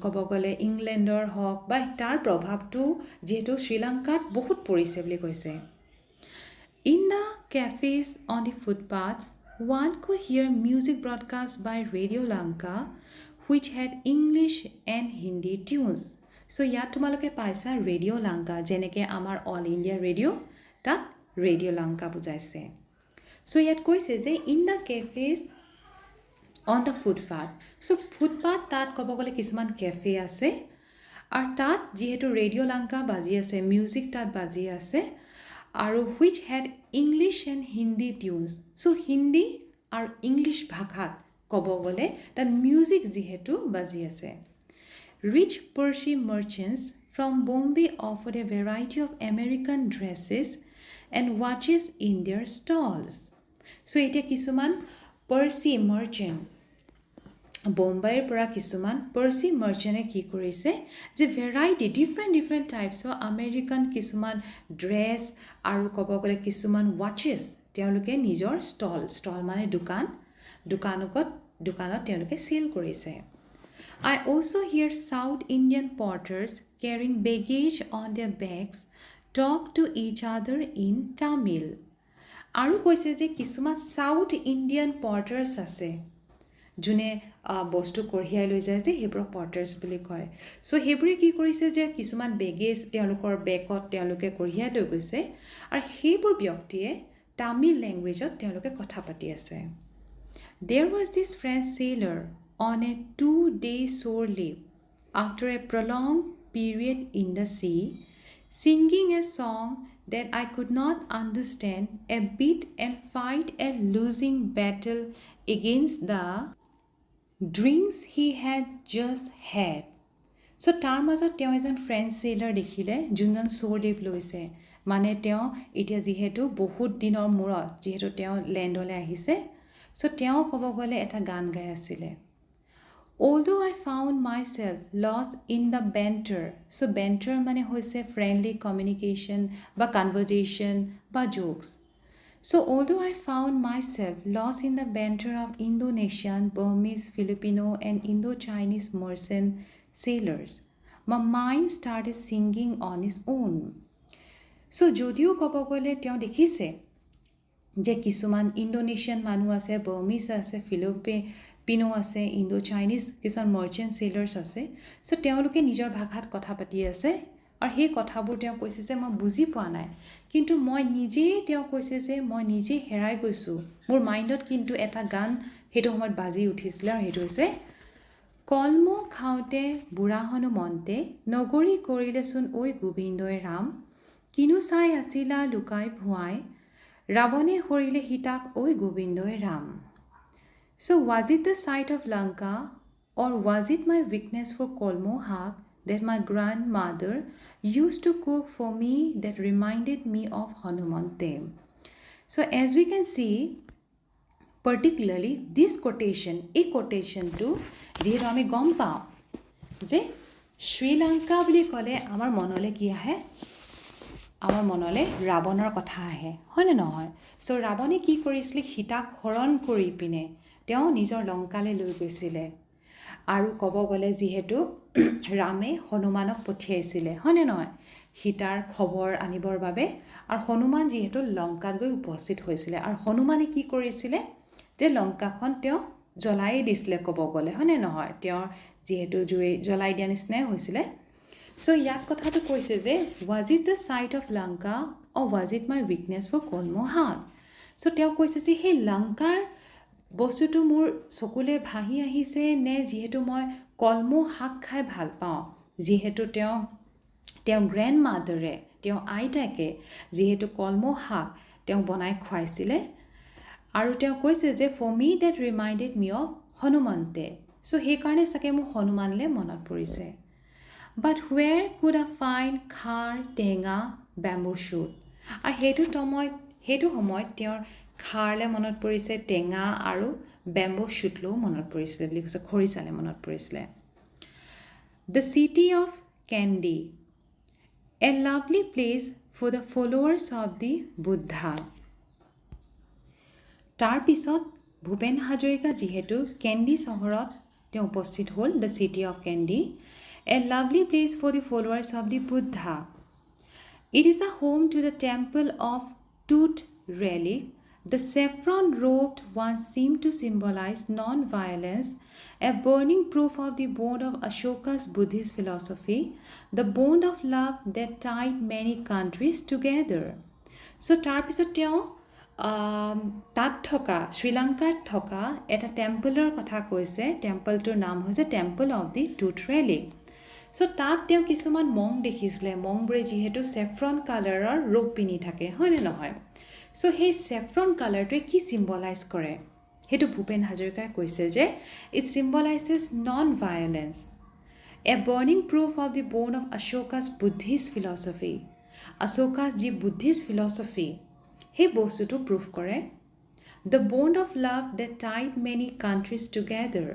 ক'ব গ'লে ইংলেণ্ডৰ হওক বা তাৰ প্ৰভাৱটো যিহেতু শ্ৰীলংকাত বহুত পৰিছে বুলি কৈছে In the cafes on the footpaths, one could hear music broadcast by Radio Lanka, which had English and Hindi tunes. So, ইয়াত তোমালোকে পাইছা Radio Lanka, যেনেকৈ আমাৰ All India Radio, তাত Radio Lanka বুজাইছে. So, ইয়াত কৈছে যে in the cafes on the footpath. So footpath তাত ক'ব গ'লে কিছুমান কেফে আছে আৰু তাত যিহেতু ৰেডিঅ' লাংকা বাজি আছে মিউজিক তাত বাজি আছে আৰু which had English and Hindi tunes. So Hindi আৰু ইংলিছ ভাষাত ক'ব গ'লে তাত মিউজিক যিহেতু বাজি আছে. Rich Persian merchants from Bombay offered a variety of American dresses and watches in their stalls. So এতিয়া কিছুমান Persi merchant বোম্বাইৰ পৰা কিছুমান পাৰ্চি মাৰ্চেণ্টে কি কৰিছে যে ভেৰাইটি ডিফাৰেণ্ট টাইপছৰ আমেৰিকান কিছুমান ড্ৰেছ আৰু ক'ব গ'লে কিছুমান ৱাচেছ তেওঁলোকে নিজৰ ষ্টল মানে দোকানত তেওঁলোকে চেল কৰিছে. I also hear South Indian porters carrying baggage on their backs talk to each other in Tamil. আৰু কৈছে যে কিছুমান সাউথ ইণ্ডিয়ান পৰ্টাৰ্ছ আছে যোনে বস্তু কঢ়িয়াই লৈ যায় যে সেইবোৰক পৰ্টাৰ্ছ বুলি কয়. চ' সেইবোৰে কি কৰিছে যে কিছুমান বেগেজ তেওঁলোকৰ বেগত তেওঁলোকে কঢ়িয়াই লৈ গৈছে আৰু সেইবোৰ ব্যক্তিয়ে তামিল লেংগুৱেজত তেওঁলোকে কথা পাতি আছে. There was this French sailor on a 2-day shore leave after a prolonged period in the sea, singing a song that I could not understand a bit and fight a losing battle against the drinks he had just had. So তাৰ মাজত তেওঁ এজন French চেইলাৰ দেখিলে যোনজন শ্বৰ live লৈছে মানে তেওঁ এতিয়া যিহেতু বহুত দিনৰ মূৰত যিহেতু তেওঁ লেণ্ডলৈ আহিছে চ' তেওঁ ক'ব গ'লে এটা গান গাই আছিলে. Although I found myself lost in the banter, so banter মানে হৈছে friendly communication বা conversation বা jokes. So although I found myself lost in the banter of Indonesian, Burmese, Filipino and Indo-Chinese merchant sailors, my mind started singing on its own. So যদিও ক'ব গ'লে তেওঁ দেখিছে যে কিছুমান ইণ্ডোনেছিয়ান মানুহ আছে বাৰ্মিজ আছে ফিলিপিনো আছে ইণ্ডো চাইনিজ কিছুমান মাৰ্চেণ্ট চেইলাৰ্ছ আছে চ' তেওঁলোকে নিজৰ ভাষাত কথা পাতি আছে আৰু সেই কথাবোৰ তেওঁ কৈছে যে মই বুজি পোৱা নাই কিন্তু মই নিজেই তেওঁ কৈছে যে মই নিজে হেৰাই গৈছোঁ মোৰ মাইণ্ডত কিন্তু এটা গান সেইটো সময়ত বাজি উঠিছিলে আৰু সেইটো হৈছে কলম খাওঁতে বুঢ়া হনুমন্তে নগৰী কৰিলেচোন ঐ গোবিন্দই ৰাম কিনো চাই আছিলা লুকাই ভুৱাই Ravane horile hitak oi govindoi ram. So was it the sight of Lanka or was it my weakness for kolmo hak that my grandmother used to cook for me that reminded me of Hanumante? So as we can see, particularly this quotation, a quotation to jehetu ami gom pao je Sri Lanka boli kole amar monole ki ahe আমাৰ মনলৈ ৰাৱণৰ কথা আহে হয়নে নহয় চ' ৰাৱণে কি কৰিছিলে সীতাক হৰণ কৰি পিনে তেওঁ নিজৰ লংকালৈ লৈ গৈছিলে আৰু ক'ব গ'লে যিহেতু ৰামে হনুমানক পঠিয়াইছিলে হয়নে নহয় সীতাৰ খবৰ আনিবৰ বাবে আৰু হনুমান যিহেতু লংকাত গৈ উপস্থিত হৈছিলে আৰু হনুমানে কি কৰিছিলে যে লংকাখন তেওঁ জ্বলাই দিছিলে ক'ব গ'লে হয়নে নহয় তেওঁৰ যিহেতু জুই জ্বলাই দিয়া নিচিনাই হৈছিলে So ইয়াত কথাটো কৈছে যে was it the sight of Lanka or was it my weakness for kolmo hak so তেওঁ কৈছে যে সেই লংকাৰ বস্তুটো মোৰ চকুলে ভাহি আহিছে নে যিহেতু মই কলমো শাক খাই ভাল পাওঁ যিহেতু তেওঁ গ্ৰেণ্ডমাদাৰে তেওঁ আইতাকে যিহেতু কলমো শাক তেওঁ বনাই খুৱাইছিলে আৰু তেওঁ কৈছে যে for me that reminded me of হনুমন্তে so সেইকাৰণে চাগে মোৰ হনুমানলে মনত পৰিছে But where could I find khar, tenga, bamboo shoot? আৰু সেইটো সময়ত তেওঁৰ খাৰলে মনত পৰিছে টেঙা আৰু বেম্বো শ্বুটলৈও মনত পৰিছিলে বুলি কৈছে খৰিচালে মনত পৰিছিলে The city of Kandy, a lovely place for the followers of the Buddha. তাৰ পিছত ভূপেন হাজৰিকা যিহেতু কেন্দি চহৰত তেওঁ উপস্থিত হ'ল The city of Kandy A lovely place for the followers of the Buddha. It is a home to the temple of Tooth relic. The saffron-robed ones seem to symbolize non-violence, a burning proof of the bond of Ashoka's Buddhist philosophy, the bond of love that tied many countries together. So, তাৰ পিছত তেওঁ তাত থকা শ্ৰীলংকাত থকা এটা টেম্পলৰ কথা কৈছে টেম্পলটোৰ নাম হৈছে temple of the tooth relic so' তাত তেওঁ কিছুমান মং দেখিছিলে মংবোৰে যিহেতু চেফ্ৰন কালাৰৰ ৰূপ পিন্ধি থাকে হয়নে নহয় চ' সেই চেফ্ৰন কালাৰটোৱে কি চিম্বলাইজ কৰে সেইটো ভূপেন হাজৰিকাই কৈছে যে it symbolizes non violence a burning proof of the bond of Ashoka's Buddhist philosophy Ashoka's যি বুদ্ধিষ্ট ফিলচফি সেই বস্তুটো প্ৰুফ কৰে the bond of love that tied many countries together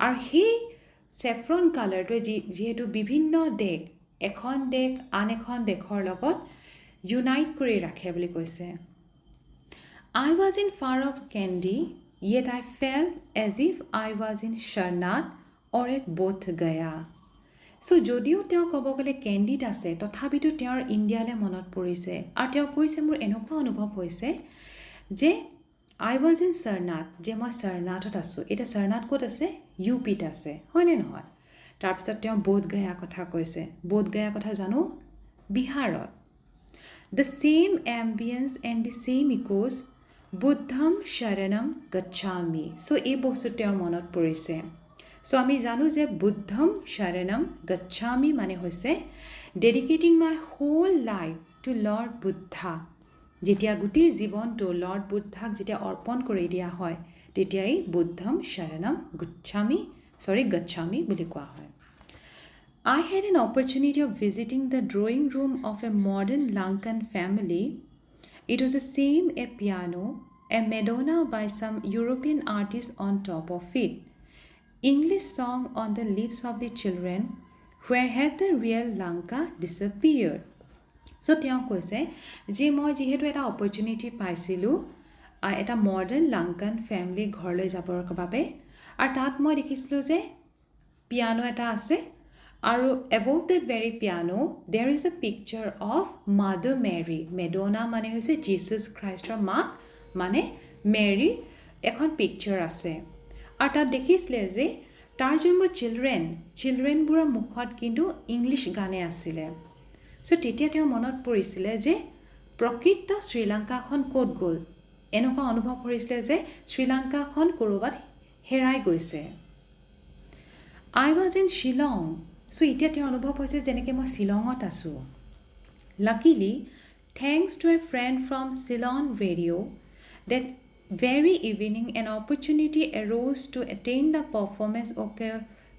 আৰু সেই চেফ্ৰন কালাৰটোৱে যিহেতু বিভিন্ন দেশ এখন দেশ আন এখন দেশৰ লগত ইউনাইট কৰি ৰাখে বুলি কৈছে I was in far off Kandy, yet I felt as if I was in Sharnath or at Bodh Gaya. So যদিও তেওঁ ক'ব গ'লে কেণ্ডিত আছে তথাপিতো তেওঁৰ ইণ্ডিয়ালৈ মনত পৰিছে আৰু তেওঁ কৈছে মোৰ এনেকুৱা অনুভৱ হৈছে যে I was in Sarnath যে মই সৰনাথত আছোঁ এটা সৰনাথ ক'ত আছে ইউপিত আছে হয়নে নহয় তাৰপিছত তেওঁ বোধগয়া কথা কৈছে বোধগয়া কথা জানো বিহাৰত The same ambience and the same echoes বুদ্ধম শৰণম গচ্ছামি চ' এই বস্তু তেওঁৰ মনত পৰিছে চ' আমি জানো যে বুদ্ধম শৰণম গচ্ছামি মানে হৈছে dedicating my whole life to Lord Buddha যেতিয়া গোটেই জীৱনটো লৰ্ড বুদ্ধাক যেতিয়া অৰ্পণ কৰি দিয়া হয় তেতিয়াই বুদ্ধম শৰণম গচ্ছামি বুলি কোৱা হয় I had an opportunity of visiting the drawing room of a modern Lankan family. It was the same a piano, a Madonna by some European artist on top of it. English song on the lips of the children, where had the real Lanka disappeared? So তেওঁ কৈছে যে মই যিহেতু এটা opportunity পাইছিলোঁ এটা modern লাংকান family ঘৰলৈ যাবৰ বাবে আৰু তাত মই দেখিছিলোঁ যে পিয়ানো এটা আছে আৰু above that very piano there is a picture of Mother Mary Madonna মানে হৈছে Jesus Christৰ মাক মানে মেৰী এখন পিকচাৰ আছে আৰু তাত দেখিছিলে যে তাৰ যোনবোৰ চিলড্ৰেনবোৰৰ মুখত কিন্তু ইংলিছ গানে আছিলে চ' তেতিয়া তেওঁ মনত পৰিছিলে যে প্ৰকৃত শ্ৰীলংকাখন ক'ত গ'ল এনেকুৱা অনুভৱ কৰিছিলে যে শ্ৰীলংকাখন ক'ৰবাত হেৰাই গৈছে I was in Shillong চ' এতিয়া তেওঁ অনুভৱ হৈছে যেনেকৈ মই শ্বিলঙত আছোঁ Luckily, thanks to a friend from Ceylon Radio, that very evening an opportunity arose to attend the performance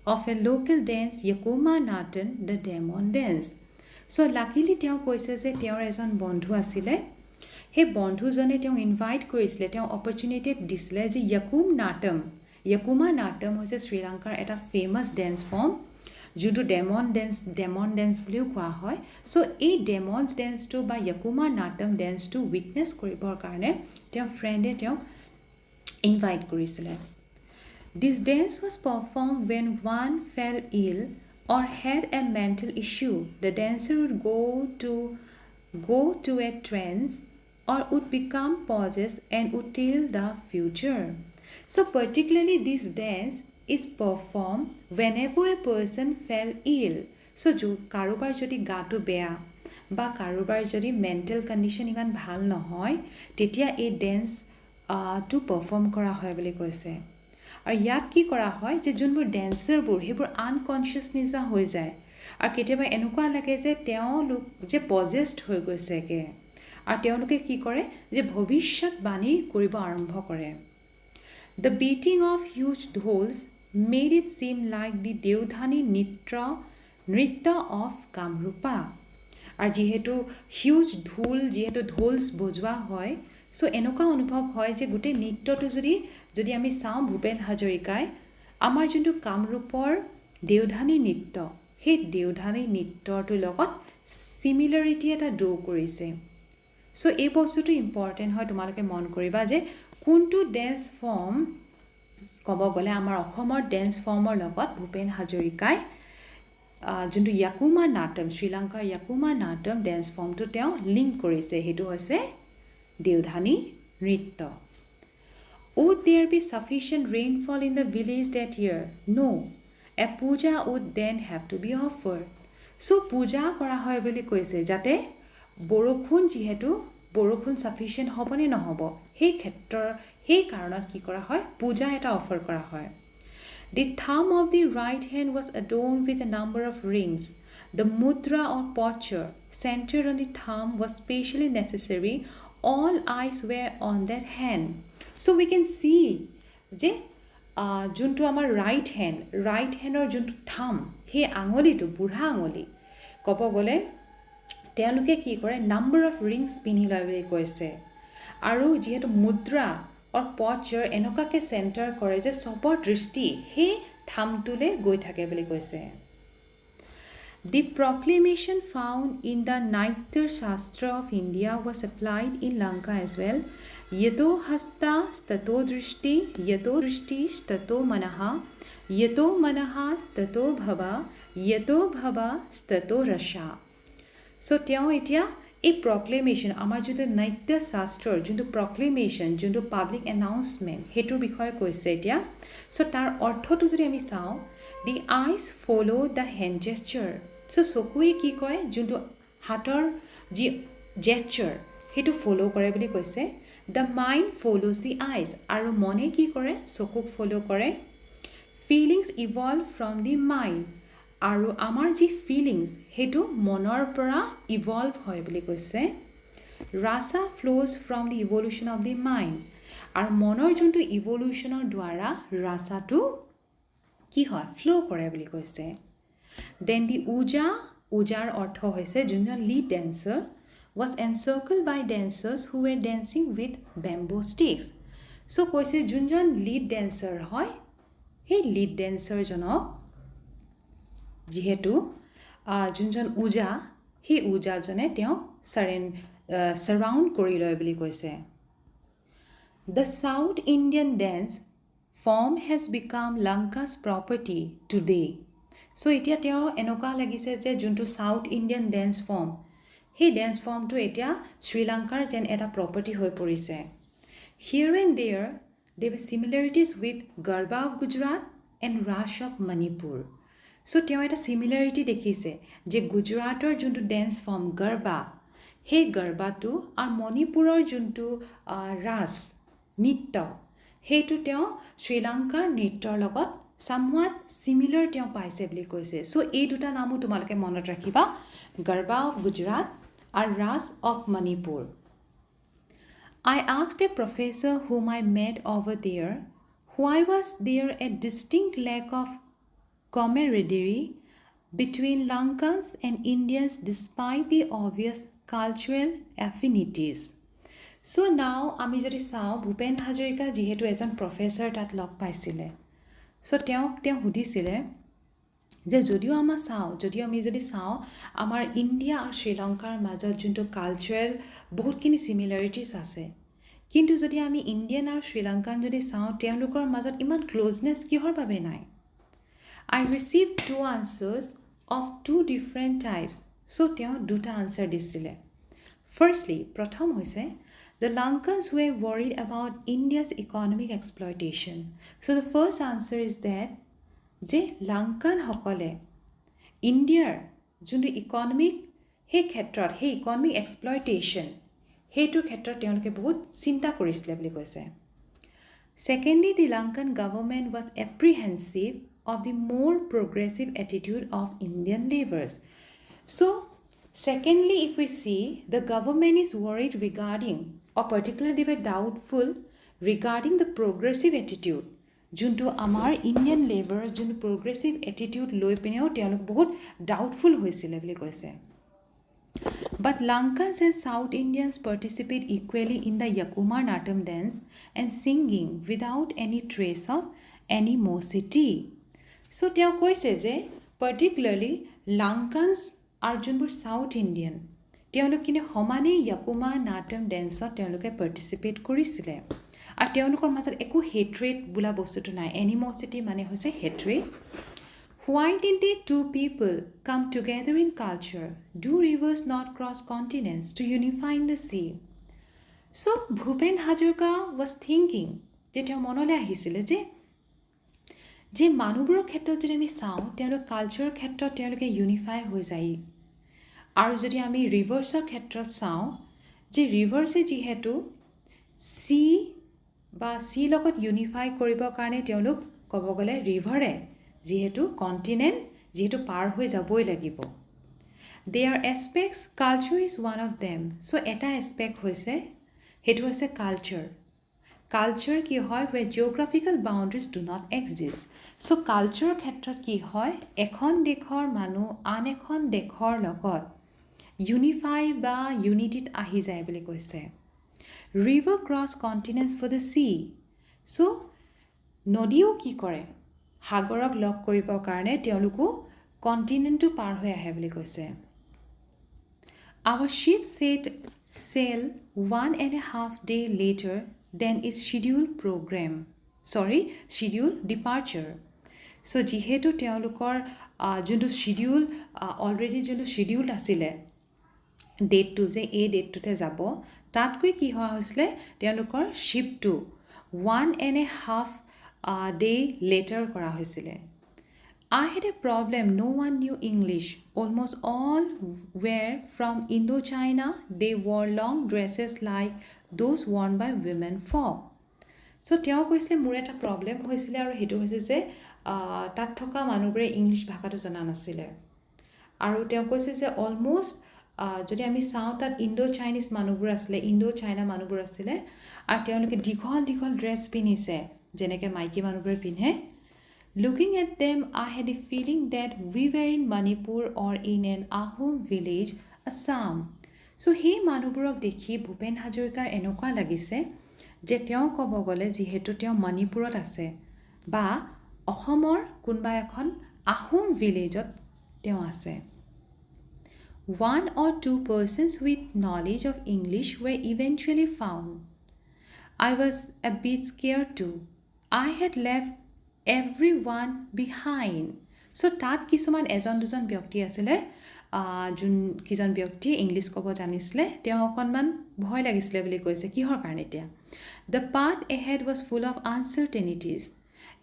of a local dance, Yakuma Natan, the Demon Dance. So luckily তেওঁ কৈছে যে তেওঁৰ এজন বন্ধু আছিলে সেই বন্ধুজনে তেওঁ ইনভাইট কৰিছিলে তেওঁ অপৰচুনিটি দিছিলে যে Yakuma Natam হৈছে শ্ৰীলংকাৰ এটা ফেমাছ ডেন্স ফৰ্ম যোনটো ডেমন ডেন্স বুলিও কোৱা হয় চ' এই ডেমনছ ডেন্সটো বা য়াকুমা নাটম ডেন্সটো উইটনেছ কৰিবৰ কাৰণে তেওঁ ফ্ৰেণ্ডে তেওঁক ইনভাইট কৰিছিলে This dance was performed when one fell ill or had a mental issue. The dancer would go to a trance or would become possessed and would tell the future. So particularly this dance is performed whenever a person fell ill. So কাৰোবাৰ যদি গাটো বেয়া বা কাৰোবাৰ যদি mental condition ইমান ভাল নহয় তেতিয়া এই ডেন্সটো পাৰফৰ্ম কৰা হয় বুলি কৈছে আৰু ইয়াত কি কৰা হয় যে যোনবোৰ ডেন্সাৰবোৰ সেইবোৰ আনকনচিয়াছ নিচা হৈ যায় আৰু কেতিয়াবা এনেকুৱা লাগে যে তেওঁলোক যে পজেষ্ট হৈ গৈছেগৈ আৰু তেওঁলোকে কি কৰে যে ভৱিষ্যতবাণী কৰিব আৰম্ভ কৰে The beating of huge dhols made it seem like the Devdhani নৃত্য of Kamrupa. আৰু যিহেতু হিউজ ঢোলছ বজোৱা হয় চ' এনেকুৱা অনুভৱ হয় যে গোটেই নৃত্যটো যদি আমি চাওঁ ভূপেন হাজৰিকাই আমাৰ যোনটো কামৰূপৰ দেওধানী নৃত্য সেই দেওধানী নৃত্যটোৰ লগত চিমিলাৰিটি এটা ড্ৰ কৰিছে চ' এই বস্তুটো ইম্পৰ্টেণ্ট হয় তোমালোকে মন কৰিবা যে কোনটো ডেন্স ফৰ্ম ক'ব গ'লে আমাৰ অসমৰ ডেন্স ফৰ্মৰ লগত ভূপেন হাজৰিকাই যোনটো য়াকুমা নাটম শ্ৰীলংকাৰ য়াকুমা নাটম ডেন্স ফৰ্মটো তেওঁ লিংক কৰিছে সেইটো হৈছে দেওধানী নৃত্য Would there be sufficient rainfall in the village that year? No. A puja would then have to be offered. So puja কৰা হয় বুলি কৈছে যাতে বৰষুণ যিহেতু বৰষুণ সাফিচিয়েন্ট হ'বনে নহ'ব সেই কাৰণত কি কৰা হয় পূজা এটা অফাৰ কৰা হয় The thumb of the right hand was adorned with a number of rings. The mudra or posture centered on the thumb was specially necessary. All eyes were on that hand. So we can see যে যোনটো আমাৰ right হেণ্ডৰ যোনটো থাম সেই আঙুলিটো বুঢ়া আঙুলি ক'ব গ'লে তেওঁলোকে কি কৰে নাম্বাৰ অফ ৰিংছ পিন্ধি লয় বুলি কৈছে আৰু যিহেতু মুদ্ৰা or posture এনেকুৱাকে চেণ্টাৰ কৰে যে সবৰ দৃষ্টি সেই থামটোলে গৈ থাকে বুলি কৈছে The proclamation found in the Naitya Shastra of India was applied in Lanka as well. Yato hasta stato drishti, yato drishti stato manaha, yato manaha stato bhava, yato bhava stato rasha. So তেওঁ এতিয়া এই প্ৰক্লেমেশ্যন আমাৰ যোনটো নাট্য শাস্ত্ৰৰ যোনটো প্ৰক্লেমেশ্যন যোনটো public announcement সেইটোৰ বিষয়ে কৈছে এতিয়া চ' তাৰ অৰ্থটো যদি আমি চাওঁ দি আইজ ফ'ল' দ্য হেণ্ড জেষ্টাৰ চ' চকুৱে কি কয় যোনটো হাতৰ যি জেষ্টাৰ সেইটো ফ'ল' কৰে বুলি কৈছে দ্য মাইণ্ড ফ'ল'জ দি আইজ আৰু মনে কি কৰে চকুক ফ'ল' কৰে feelings evolve from the mind আৰু আমাৰ যি ফিলিংছ সেইটো মনৰ পৰা ইভলভ হয় বুলি কৈছে rasa flows from the evolution of the mind আৰু মনৰ যোনটো ইভলিউশ্যনৰ দ্বাৰা ৰাসাটো কি হয় ফ্ল' কৰে বুলি কৈছে দেন দি উজাৰ অৰ্থ হৈছে যোনজন lead dancer was encircle by dancers who were dancing with bamboo sticks so' কৈছে যোনজন লিড ডেন্সাৰ হয় সেই লিড ডেন্সাৰজনক যিহেতু যোনজন উজা সেই উজাজনে তেওঁক সাৰাউণ্ড কৰি লয় বুলি কৈছে The South Indian dance form has become Lanka's property today. So এতিয়া তেওঁৰ এনেকুৱা লাগিছে যে যোনটো সাউথ ইণ্ডিয়ান ডেন্স ফৰ্ম সেই ডেন্স ফৰ্মটো এতিয়া শ্ৰীলংকাৰ যেন এটা প্ৰপাৰ্টি হৈ পৰিছে Here and there were similarities with Garba of Gujarat and Rash of Manipur. So তেওঁ এটা সিমিলাৰিটি দেখিছে যে গুজৰাটৰ যোনটো ডেন্স ফৰ্ম গৰবা সেই গৰবাটো আৰু মণিপুৰৰ যোনটো ৰাস নৃত্য সেইটো তেওঁ শ্ৰীলংকাৰ নৃত্যৰ লগত somewhat similar তেওঁ পাইছে বুলি কৈছে চ' এই দুটা নামো তোমালোকে মনত ৰাখিবা গৰবা অফ গুজৰাট আৰু Ras of Manipur I asked a professor whom I met over there why was there a distinct lack of camaraderie between Lankans and Indians despite the obvious cultural affinities. So now আমি যদি চাওঁ ভূপেন হাজৰিকা যিহেতু এজন প্ৰফেছৰ তাত লগ পাইছিলে চ' তেওঁক সুধিছিলে যে যদিও আমি যদি চাওঁ আমাৰ ইণ্ডিয়া আৰু শ্ৰীলংকাৰ মাজত যোনটো কালচাৰেল বহুতখিনি চিমিলাৰিটিজ আছে কিন্তু যদি আমি ইণ্ডিয়ান আৰু শ্ৰীলংকান যদি চাওঁ তেওঁলোকৰ মাজত ইমান ক্ল'জনেছ কিহৰ বাবে নাই I received two answers of two different types. So, তেওঁ দুটা answer দিছিলে. Firstly, প্ৰথম হৈছে the Lankans were worried about India's economic exploitation. So, the first answer is that যে Lankan সকলে ইণ্ডিয়াৰ যোনটো ইকনমিক সেই ক্ষেত্ৰত সেই ইকনমিক এক্সপ্লইটেশ্যন সেইটোৰ ক্ষেত্ৰত তেওঁলোকে বহুত চিন্তা কৰিছিলে বুলি কৈছে Secondly, the Lankan government was apprehensive of the more progressive attitude of Indian laborers. So, secondly, if we see, the government is worried regarding, or particularly they were doubtful regarding the progressive attitude. যোনটো আমাৰ Indian labour যোনটো progressive attitude লৈ পিনেও তেওঁলোক বহুত doubtful হৈছিলে বুলি কৈছে But Lankans and South Indians participate equally in the Yakuma Natam dance and singing without any trace of animosity. So, তেওঁ কৈছে যে particularly Lankans আৰু যোনবোৰ South Indian তেওঁলোক কিন্তু সমানেই Yakuma Natam dance-ত তেওঁলোকে participate কৰিছিলে আৰু তেওঁলোকৰ মাজত একো hatred বোলা বস্তুটো নাই animosity মানে হৈছে hatred Why did the two people come together in culture? Do rivers not cross continents to unify in the sea? So, Bhupen Hazarika was thinking যে তেওঁ মনলৈ আহিছিলে যে মানুহবোৰৰ ক্ষেত্ৰত যদি আমি চাওঁ তেওঁলোক কালচাৰৰ ক্ষেত্ৰত তেওঁলোকে ইউনিফাই হৈ যায় আৰু যদি আমি ৰিভাৰ্ছৰ ক্ষেত্ৰত চাওঁ যে ৰিভাৰ্ছে যিহেতু চি বা চি লগত ইউনিফাই কৰিবৰ কাৰণে তেওঁলোক ক'ব গ'লে ৰিভাৰে যিহেতু কণ্টিনেণ্ট যিহেতু পাৰ হৈ যাবই লাগিব their aspects culture is one of them so' এটা এছপেক্ট হৈছে সেইটো হৈছে কালচাৰ কালচাৰ কি হয় we geographical boundaries do not exist so' কালচাৰৰ ক্ষেত্ৰত কি হয় এখন দেশৰ মানুহ আন এখন দেশৰ লগত ইউনিফাই বা ইউনিটিত আহি যায় বুলি কৈছে river cross continents for the sea so' নদীও কি কৰে সাগৰক লগ কৰিবৰ কাৰণে তেওঁলোকো কণ্টিনেণ্টটো পাৰ হৈ আহে বুলি কৈছে Our ship set sail 1.5 days later than its scheduled departure. So, যিহেতু তেওঁলোকৰ যোনটো শিডিউল অলৰেডি যোনটো শিডিউল আছিলে ডেটটো যে এই ডেটটোতে যাব তাতকৈ কি হোৱা হৈছিলে তেওঁলোকৰ শ্বিপটো 1.5 day later কৰা হৈছিলে I had a problem. No one knew English. Almost all were from Indochina. They wore long dresses like those worn by women folk. So, তেওঁ কৈছিলে মোৰ এটা প্ৰব্লেম হৈছিলে আৰু সেইটো হৈছে যে তাত থকা মানুহবোৰে ইংলিছ ভাষাটো জনা নাছিলে আৰু তেওঁ কৈছে যে অলমষ্ট যদি আমি চাওঁ তাত ইণ্ডো চাইনিজ মানুহবোৰ আছিলে ইণ্ডো চাইনা মানুহবোৰ আছিলে আৰু তেওঁলোকে দীঘল দীঘল ড্ৰেছ পিন্ধিছে যেনেকৈ মাইকী মানুহবোৰে পিন্ধে Looking at them, I had a feeling that we were in Manipur or in an Ahom village, Assam. So, সেই মানুহবোৰক দেখি ভূপেন হাজৰিকাৰ এনেকুৱা লাগিছে যে তেওঁ ক'ব গ'লে যিহেতু তেওঁ মণিপুৰত আছে বা অসমৰ কোনোবা এখন আহোম ভিলেজত তেওঁ আছে One or two persons with knowledge of English were eventually found. I was a bit scared too. I had left everyone behind. So, তাত কিছুমান এজন দুজন ব্যক্তি আছিলে যোন কিজন ব্যক্তি ইংলিছ ক'ব জানিছিলে তেওঁ অকণমান ভয় লাগিছিলে বুলি কৈছে কিহৰ কাৰণে এতিয়া The path ahead was full of uncertainties.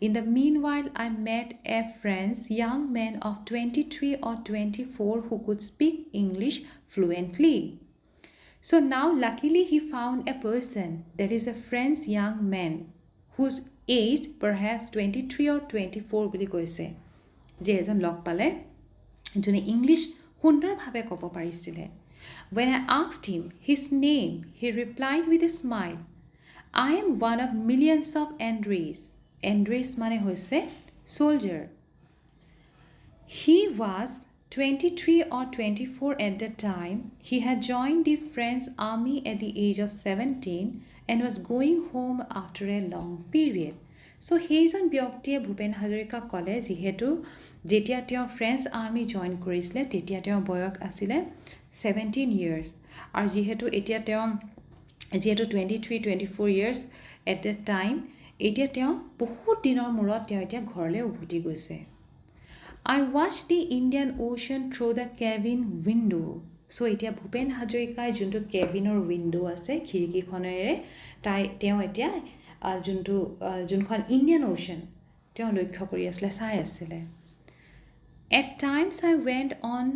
In the meanwhile, I met a friend, young man of 23 or 24 who could speak English fluently. So now, luckily, he found a person, that is a friend's young man, whose age perhaps 23 or 24 বুলি কৈছে যে এজন লগ পালে যোনে English সুন্দৰভাৱে ক'ব পাৰিছিলে When I asked him his name, he replied with a smile, I am one of millions of Andres. Andres মানে হৈছে soldier. He was 23 or 24 at the time. He had joined the French army at the age of 17 and was going home after a long period. So, সেইজন ব্যক্তিয়ে ভূপেন হাজৰিকাক ক'লে যিহেতু যেতিয়া তেওঁ French army join কৰিছিলে তেতিয়া তেওঁ বয়স আছিলে 17 years আৰু যিহেতু এতিয়া তেওঁ যিহেতু 23-24 years at that time এতিয়া তেওঁ বহুত দিনৰ মূৰত তেওঁ এতিয়া ঘৰলৈ উভতি গৈছে I watched the Indian Ocean through the cabin window. So, এতিয়া ভূপেন হাজৰিকাই যোনটো কেবিনৰ উইণ্ডো আছে খিৰিকীখনেৰে তেওঁ এতিয়া যোনখন ইণ্ডিয়ান অ'চেন তেওঁ লক্ষ্য কৰি আছিলে চাই আছিলে At times, I went on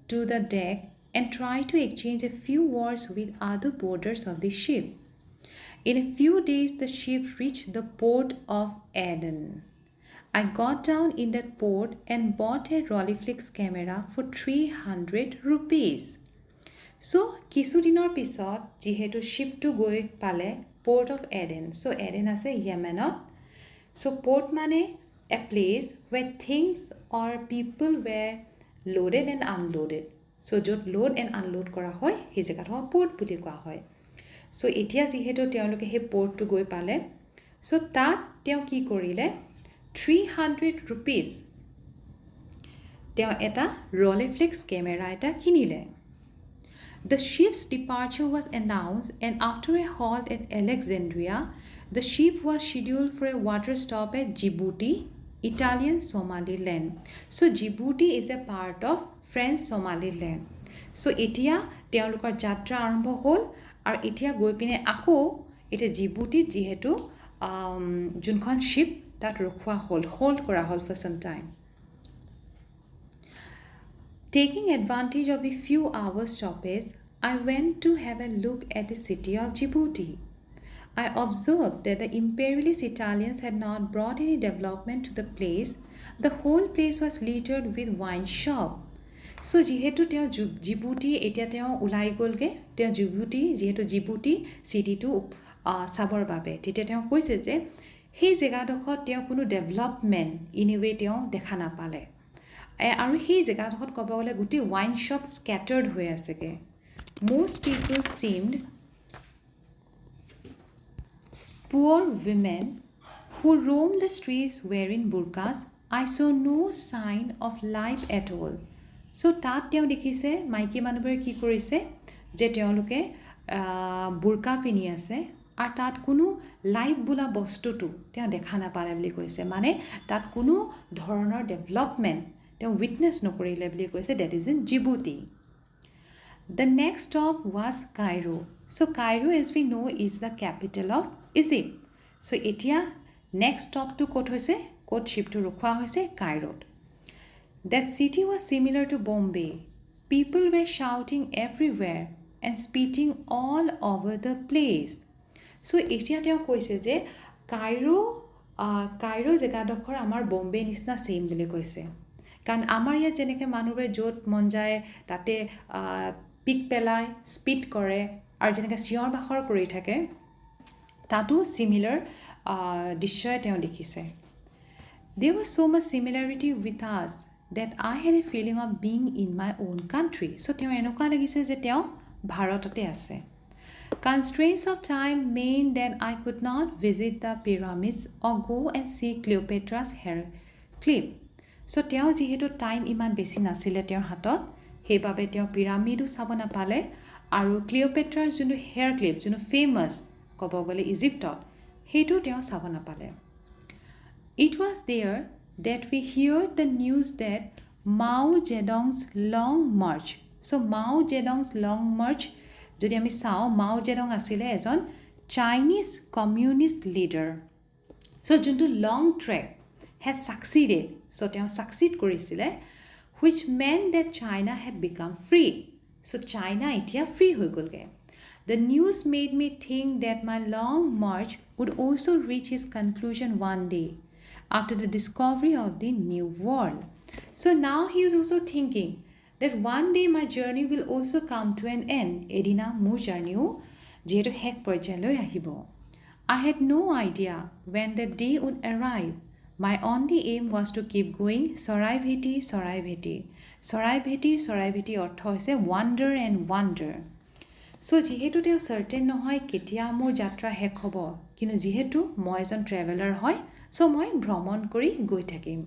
to the deck and tried to exchange a few words with other boarders of the ship. In a few days, the ship reached the port of Aden. I got down in that port and bought a Rolleiflex camera for 300 rupees. So, কিছুদিনৰ পিছত যিহেতু শিপটো গৈ পালে port of Aden. So, Aden আছে Yemenত. So, port মানে a place where things or people were loaded and unloaded. So, য'ত load and unload কৰা হয় সেই জেগাটো port বুলি কোৱা হয়. So, এতিয়া যিহেতু তেওঁলোকে সেই পৰ্টটো গৈ পালে so তাত তেওঁ কি কৰিলে 300 rupees তেওঁ এটা Rolleiflex camera এটা কিনিলে The ship's departure was announced and after a halt at Alexandria the ship was scheduled for a water stop at Djibouti Italian Somaliland So Djibouti is a part of French Somaliland So এতিয়া তেওঁলোকৰ যাত্ৰা আৰম্ভ হ'ল আৰু এতিয়া গৈ পিনে আকৌ এটা জিবুটিত যিহেতু যোনখন শিপ তাত ৰখোৱা হোল্ড কৰা হ'ল for some time Taking advantage of the few hours stoppage I went to have a look at the city of Djibouti. I observed that the imperialist Italians had not brought any development to the place. The whole place was littered with wine shop. So যিহেতু তেওঁ জিবুটি এতিয়া তেওঁ ওলাই গ'লগে তেওঁ জিবুটি যিহেতু জিবুটি চিটিটো চাবৰ বাবে তেতিয়া তেওঁ কৈছে যে সেই জেগাডোখৰত তেওঁ কোনো ডেভেলপমেণ্ট ইনিৱে তেওঁ দেখা নাপালে আৰু সেই জেগাডোখৰত ক'ব গ'লে গোটেই ৱাইন শ্বপ স্কেটাৰ্ড হৈ আছেগে most people seemed poor women who roamed the streets wearing burqas. I saw no sign of life at all. So তাত তেওঁ দেখিছে মাইকী মানুহবোৰে কি কৰিছে যে তেওঁলোকে বুৰকা পিন্ধি আছে আৰু তাত কোনো লাইফ বোলা বস্তুটো তেওঁ দেখা নাপালে বুলি কৈছে মানে তাত কোনো ধৰণৰ ডেভেলপমেণ্ট তেওঁ উইটনেছ নকৰিলে বুলি কৈছে that is in Djibouti The next stop was Cairo. So Cairo as we know is the capital of Egypt. So etia next stop to kot hoise kot ship to rukha hoise Cairo. That city was similar to Bombay. People were shouting everywhere and spitting all over the place. So etia teo koise je Cairo jagadokhor amar Bombay nisna same boli koise. Karon amar ya jeneke manube jot mon jaye tate পিক পেলাই speed কৰে আৰু যেনেকৈ চিঞৰ বাখৰ কৰি থাকে তাতো সিমিলাৰ দৃশ্যই তেওঁ দেখিছে There was so much similarity with us that I had a feeling of being in my own country. So তেওঁ এনেকুৱা লাগিছে যে তেওঁ ভাৰততে আছে Constraints of time meant that I could not visit the pyramids or go and see Cleopatra's hair clip. So তেওঁ যিহেতু time ইমান বেছি নাছিলে তেওঁৰ হাতত সেইবাবে তেওঁ পিৰামিডো চাব নাপালে আৰু ক্লিওপেট্ৰাৰ যোনটো হেয়াৰ ক্লিপ যোনটো ফেমাছ ক'ব গ'লে ইজিপ্তত সেইটো তেওঁ চাব নাপালে It was there that we heard the news that Mao Zedong's long march. So Mao Zedong's long march যদি আমি চাওঁ Mao Zedong আছিলে এজন Chinese communist leader. So যোনটো long trek had succeeded. So তেওঁ succeed কৰিছিলে which meant that China had become free. So China itia free hoi golge. The news made me think that my long march would also reach its conclusion one day after the discovery of the new world. So now he is also thinking that one day my journey will also come to an end. Edina mur journey jehetu hek porjaloi ahibo. I had no idea when the day would arrive. My only aim was to keep going. Sarai bheti, sarai bheti. Sarai bheti, sarai bheti ortho hoise wonder and wonder. So jihetu teo certain nohoy ketia mur jatra hek hobo. Kinu jihetu moi ejon traveler hoy. So moi bhromon kori goi thakim.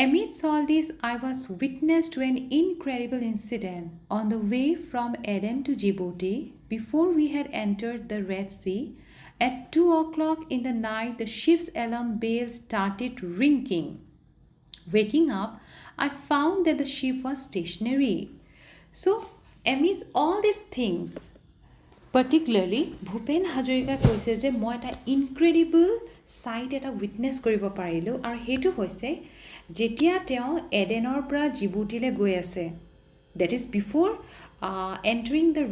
Amidst all this, I was witness to an incredible incident on the way from Aden to Djibouti before we had entered the Red Sea. At 2 o'clock in the night, the ship's alarm bell started ringing. Waking up, I found that the ship was stationary. So, amidst all these things, particularly, Bhupen Hazarika কৈছে যে মই এটা incredible sight এটা witness কৰিব পাৰিলো আৰু হেতু হৈছে যেতিয়া তেওঁ এডেনৰ পৰা জিবুটিলে গৈ আছে that is before entering the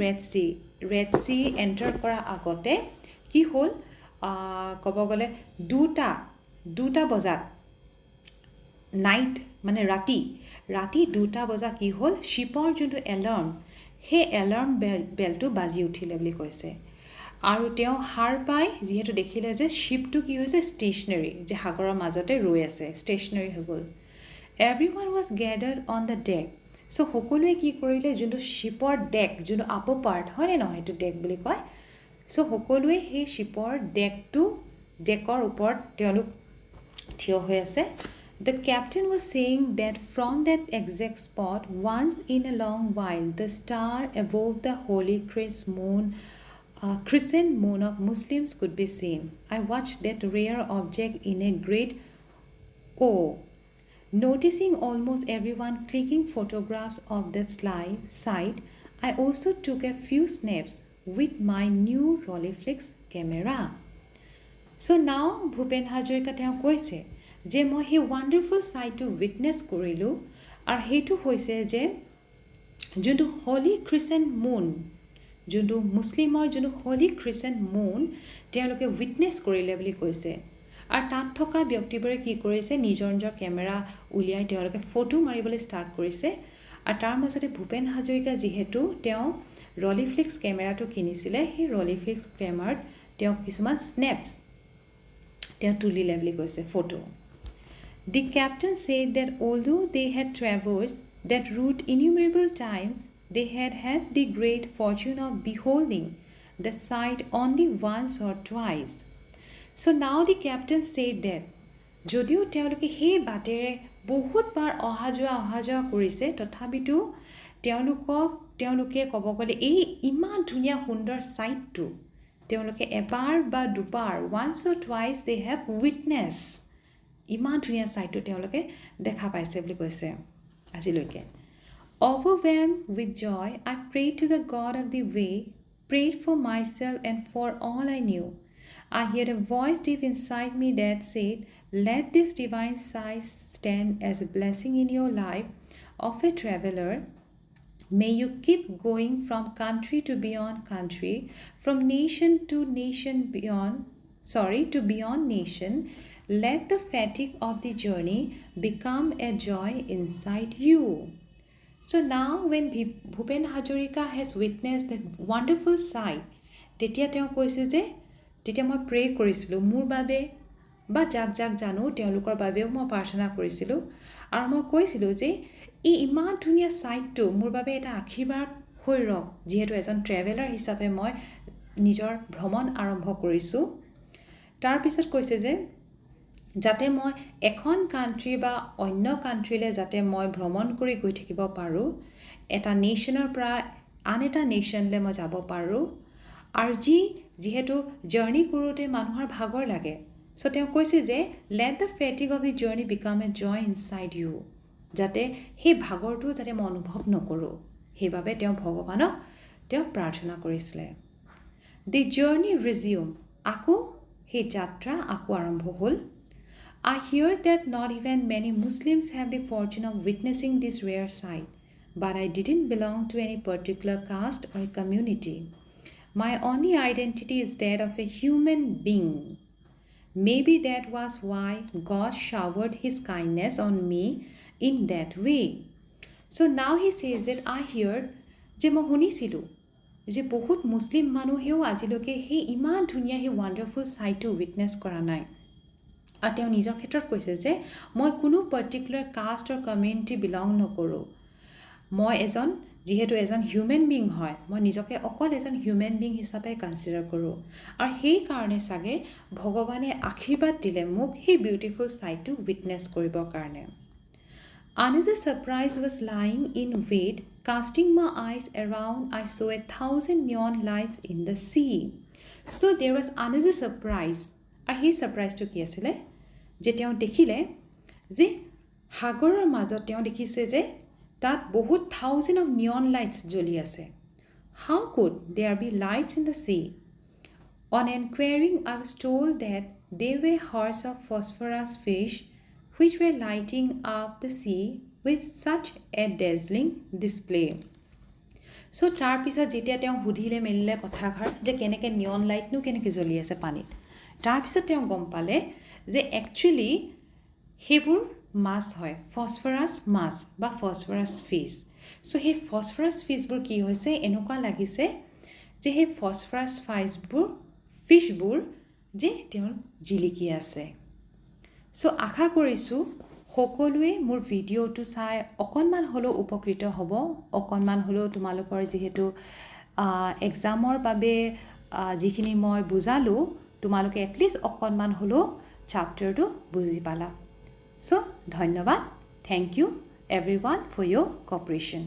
Red Sea enter কৰা আগতে কি হল ক'ব গ'লে দুটা বজাত নাইট মানে ৰাতি 2টা বজা কি হল শিপৰ যোনটো এলাৰ্ম হে এলাৰ্ম বেলটো বাজি উঠিলে বুলি কৈছে আৰু তেওঁ হাৰ পাই যেহেতু দেখিলে যে শিপটো কি হৈছে ষ্টেচনাৰী যে সাগৰৰ মাজতে ৰৈ আছে ষ্টেচনাৰী হৈ গ'ল everyone was gathered on the deck so সকলোৱে কি কৰিলে যোনটো শিপৰ ডেক যোনটো আপৰ পাৰ্ট হয় নে নহয় এইটো ডেক বুলি কয় So সকলোৱে সেই শিপৰ ডেকৰ ওপৰত তেওঁলোক থিয় হৈ আছে The captain was saying that from that exact spot once in a long while the star above the holy crescent moon of Muslims could be seen. I watched that rare object in a great awe. Noticing almost everyone clicking photographs of that sight, I also took a few snaps with my new Rolleiflex camera. So now Bhupen Hazarika তেওঁ কৈছে যে মই হি wonderful sight to witness কৰিলো আৰু হেতু হৈছে যে যোনটো হলি ক্ৰিসেণ্ট মুন যোনটো মুছলিমৰ যোনটো হলি ক্ৰিসেণ্ট মুন তেওঁলোকে উইটনেছ কৰিলে বুলি কৈছে আৰু তাত থকা ব্যক্তিবোৰে কি কৰিছে নিজৰ নিজৰ কেমেৰা উলিয়াই তেওঁলোকে ফটো মাৰিবলৈ ষ্টাৰ্ট কৰিছে আৰু তাৰ মাজতে ভূপেন হাজৰিকা যিহেতু তেওঁ ৰলিফ্লিক্স কেমেৰাটো কিনিছিলে সেই ৰলিফ্লিক্স কেমেৰাত তেওঁ কিছুমান স্নেপছ তেওঁ তুলিলে বুলি কৈছে photo The captain said that although they had traversed that route innumerable times, they had had the great fortune of beholding the sight only once or twice. So now the captain said that যদিও তেওঁলোকে সেই বাটেৰে বহুতবাৰ অহা যোৱা কৰিছে তথাপিতো তেওঁলোকে ক'ব গ'লে এই ইমান ধুনীয়া সুন্দৰ চাইটটো তেওঁলোকে এবাৰ বা দুবাৰ once or twice they have witnessed ইমান ধুনীয়া চাইটটো তেওঁলোকে দেখা পাইছে বুলি কৈছে আজিলৈকে Overwhelmed with joy, I prayed to the God of the way, prayed for myself and for all I knew. I heard a voice deep inside me that said, let this divine sight stand as a blessing in your life of a traveler. May you keep going from country to beyond country, from nation to nation to beyond nation. Let the fatigue of the journey become a joy inside you. So now when Bhupen Hazarika has witnessed the wonderful sight, তেতিয়া তেওঁ কৈছে যে তেতিয়া মই pray কৰিছিলোঁ মোৰ বাবে বা যাক জানো তেওঁলোকৰ বাবেও মই প্ৰাৰ্থনা কৰিছিলোঁ আৰু মই কৈছিলোঁ যে এই ইমান ধুনীয়া চাইটটো মোৰ বাবে এটা আশীৰ্বাদ হৈ ৰওক যিহেতু এজন ট্ৰেভেলাৰ হিচাপে মই নিজৰ ভ্ৰমণ আৰম্ভ কৰিছোঁ তাৰপিছত কৈছে যে যাতে মই এখন কাণ্ট্ৰি বা অন্য কাণ্ট্ৰিলৈ যাতে মই ভ্ৰমণ কৰি গৈ থাকিব পাৰোঁ এটা নেশ্যনৰ পৰা আন এটা নেশ্যনলৈ মই যাব পাৰোঁ আৰু যিহেতু জাৰ্ণি কৰোঁতে মানুহৰ ভাগৰ লাগে চ' তেওঁ কৈছে যে let the fatigue of the journey become a joy inside you যাতে সেই ভাগৰটো যাতে মই অনুভৱ নকৰোঁ সেইবাবে তেওঁ ভগৱানক তেওঁ প্ৰাৰ্থনা কৰিছিলে The journey resumed আকৌ সেই যাত্ৰা আকৌ আৰম্ভ হ'ল I hear that not even many Muslims have the fortune of witnessing this rare sight, but I didn't belong to any particular caste or community. My only identity is that of a human being. Maybe that was why God showered His kindness on me in that way. So now he says that I heard যে মই শুনিছিলোঁ যে বহুত মুছলিম মানুহেও আজিলৈকে সেই ইমান ধুনীয়া সেই ৱাণ্ডাৰফুল চাইটটো উইটনেছ কৰা নাই আৰু তেওঁ নিজৰ ক্ষেত্ৰত কৈছে যে মই কোনো পাৰ্টিকুলাৰ কাষ্ট অৰ কমিউনিটি বিলং নকৰোঁ মই যিহেতু এজন হিউমেন বিং হয় মই নিজকে অকল এজন হিউমেন বিং হিচাপে কনচিডাৰ কৰোঁ আৰু সেইকাৰণে চাগে ভগৱানে আশীৰ্বাদ দিলে মোক সেই বিউটিফুল চাইটটো উইটনেছ কৰিবৰ কাৰণে Another surprise was lying in wait. Casting my eyes around, I saw 1,000 neon lights in the sea. So there was another surprise. আৰু সেই ছাৰপ্ৰাইজটো কি আছিলে যে তেওঁ দেখিলে যে সাগৰৰ মাজত তেওঁ দেখিছে যে তাত বহুত থাউজেণ্ড অফ নিয়ন লাইটছ জ্বলি আছে How could there be lights in the sea? On inquiring, I was told that they were herds of phosphorus fish which were lighting up the sea with such a dazzling display. So তাৰপিছত যেতিয়া তেওঁ সুধিলে মেলিলে কথাষাৰ যে কেনেকৈ নিয়ন লাইটনো কেনেকৈ জ্বলি আছে পানীত তাৰপিছত তেওঁ গম পালে যে একচুৱেলি সেইবোৰ মাছ হয় ফছফৰাছ মাছ বা ফছফৰাছ ফিছ চ' সেই ফছফৰাছ ফিছবোৰ কি হৈছে এনেকুৱা লাগিছে যে সেই ফছফৰাছ ফিছবোৰ যে তেওঁৰ জিলিকি আছে চ' আশা কৰিছোঁ সকলোৱে মোৰ ভিডিঅ'টো চাই অকণমান হ'লেও উপকৃত হ'ব অকণমান হ'লেও তোমালোকৰ যিহেতু এক্সামৰ বাবে যিখিনি মই বুজালোঁ তোমালোকে এটলিষ্ট অকণমান হ'লেও চাপ্টাৰটো বুজি পালা চ' ধন্যবাদ thank you everyone for your cooperation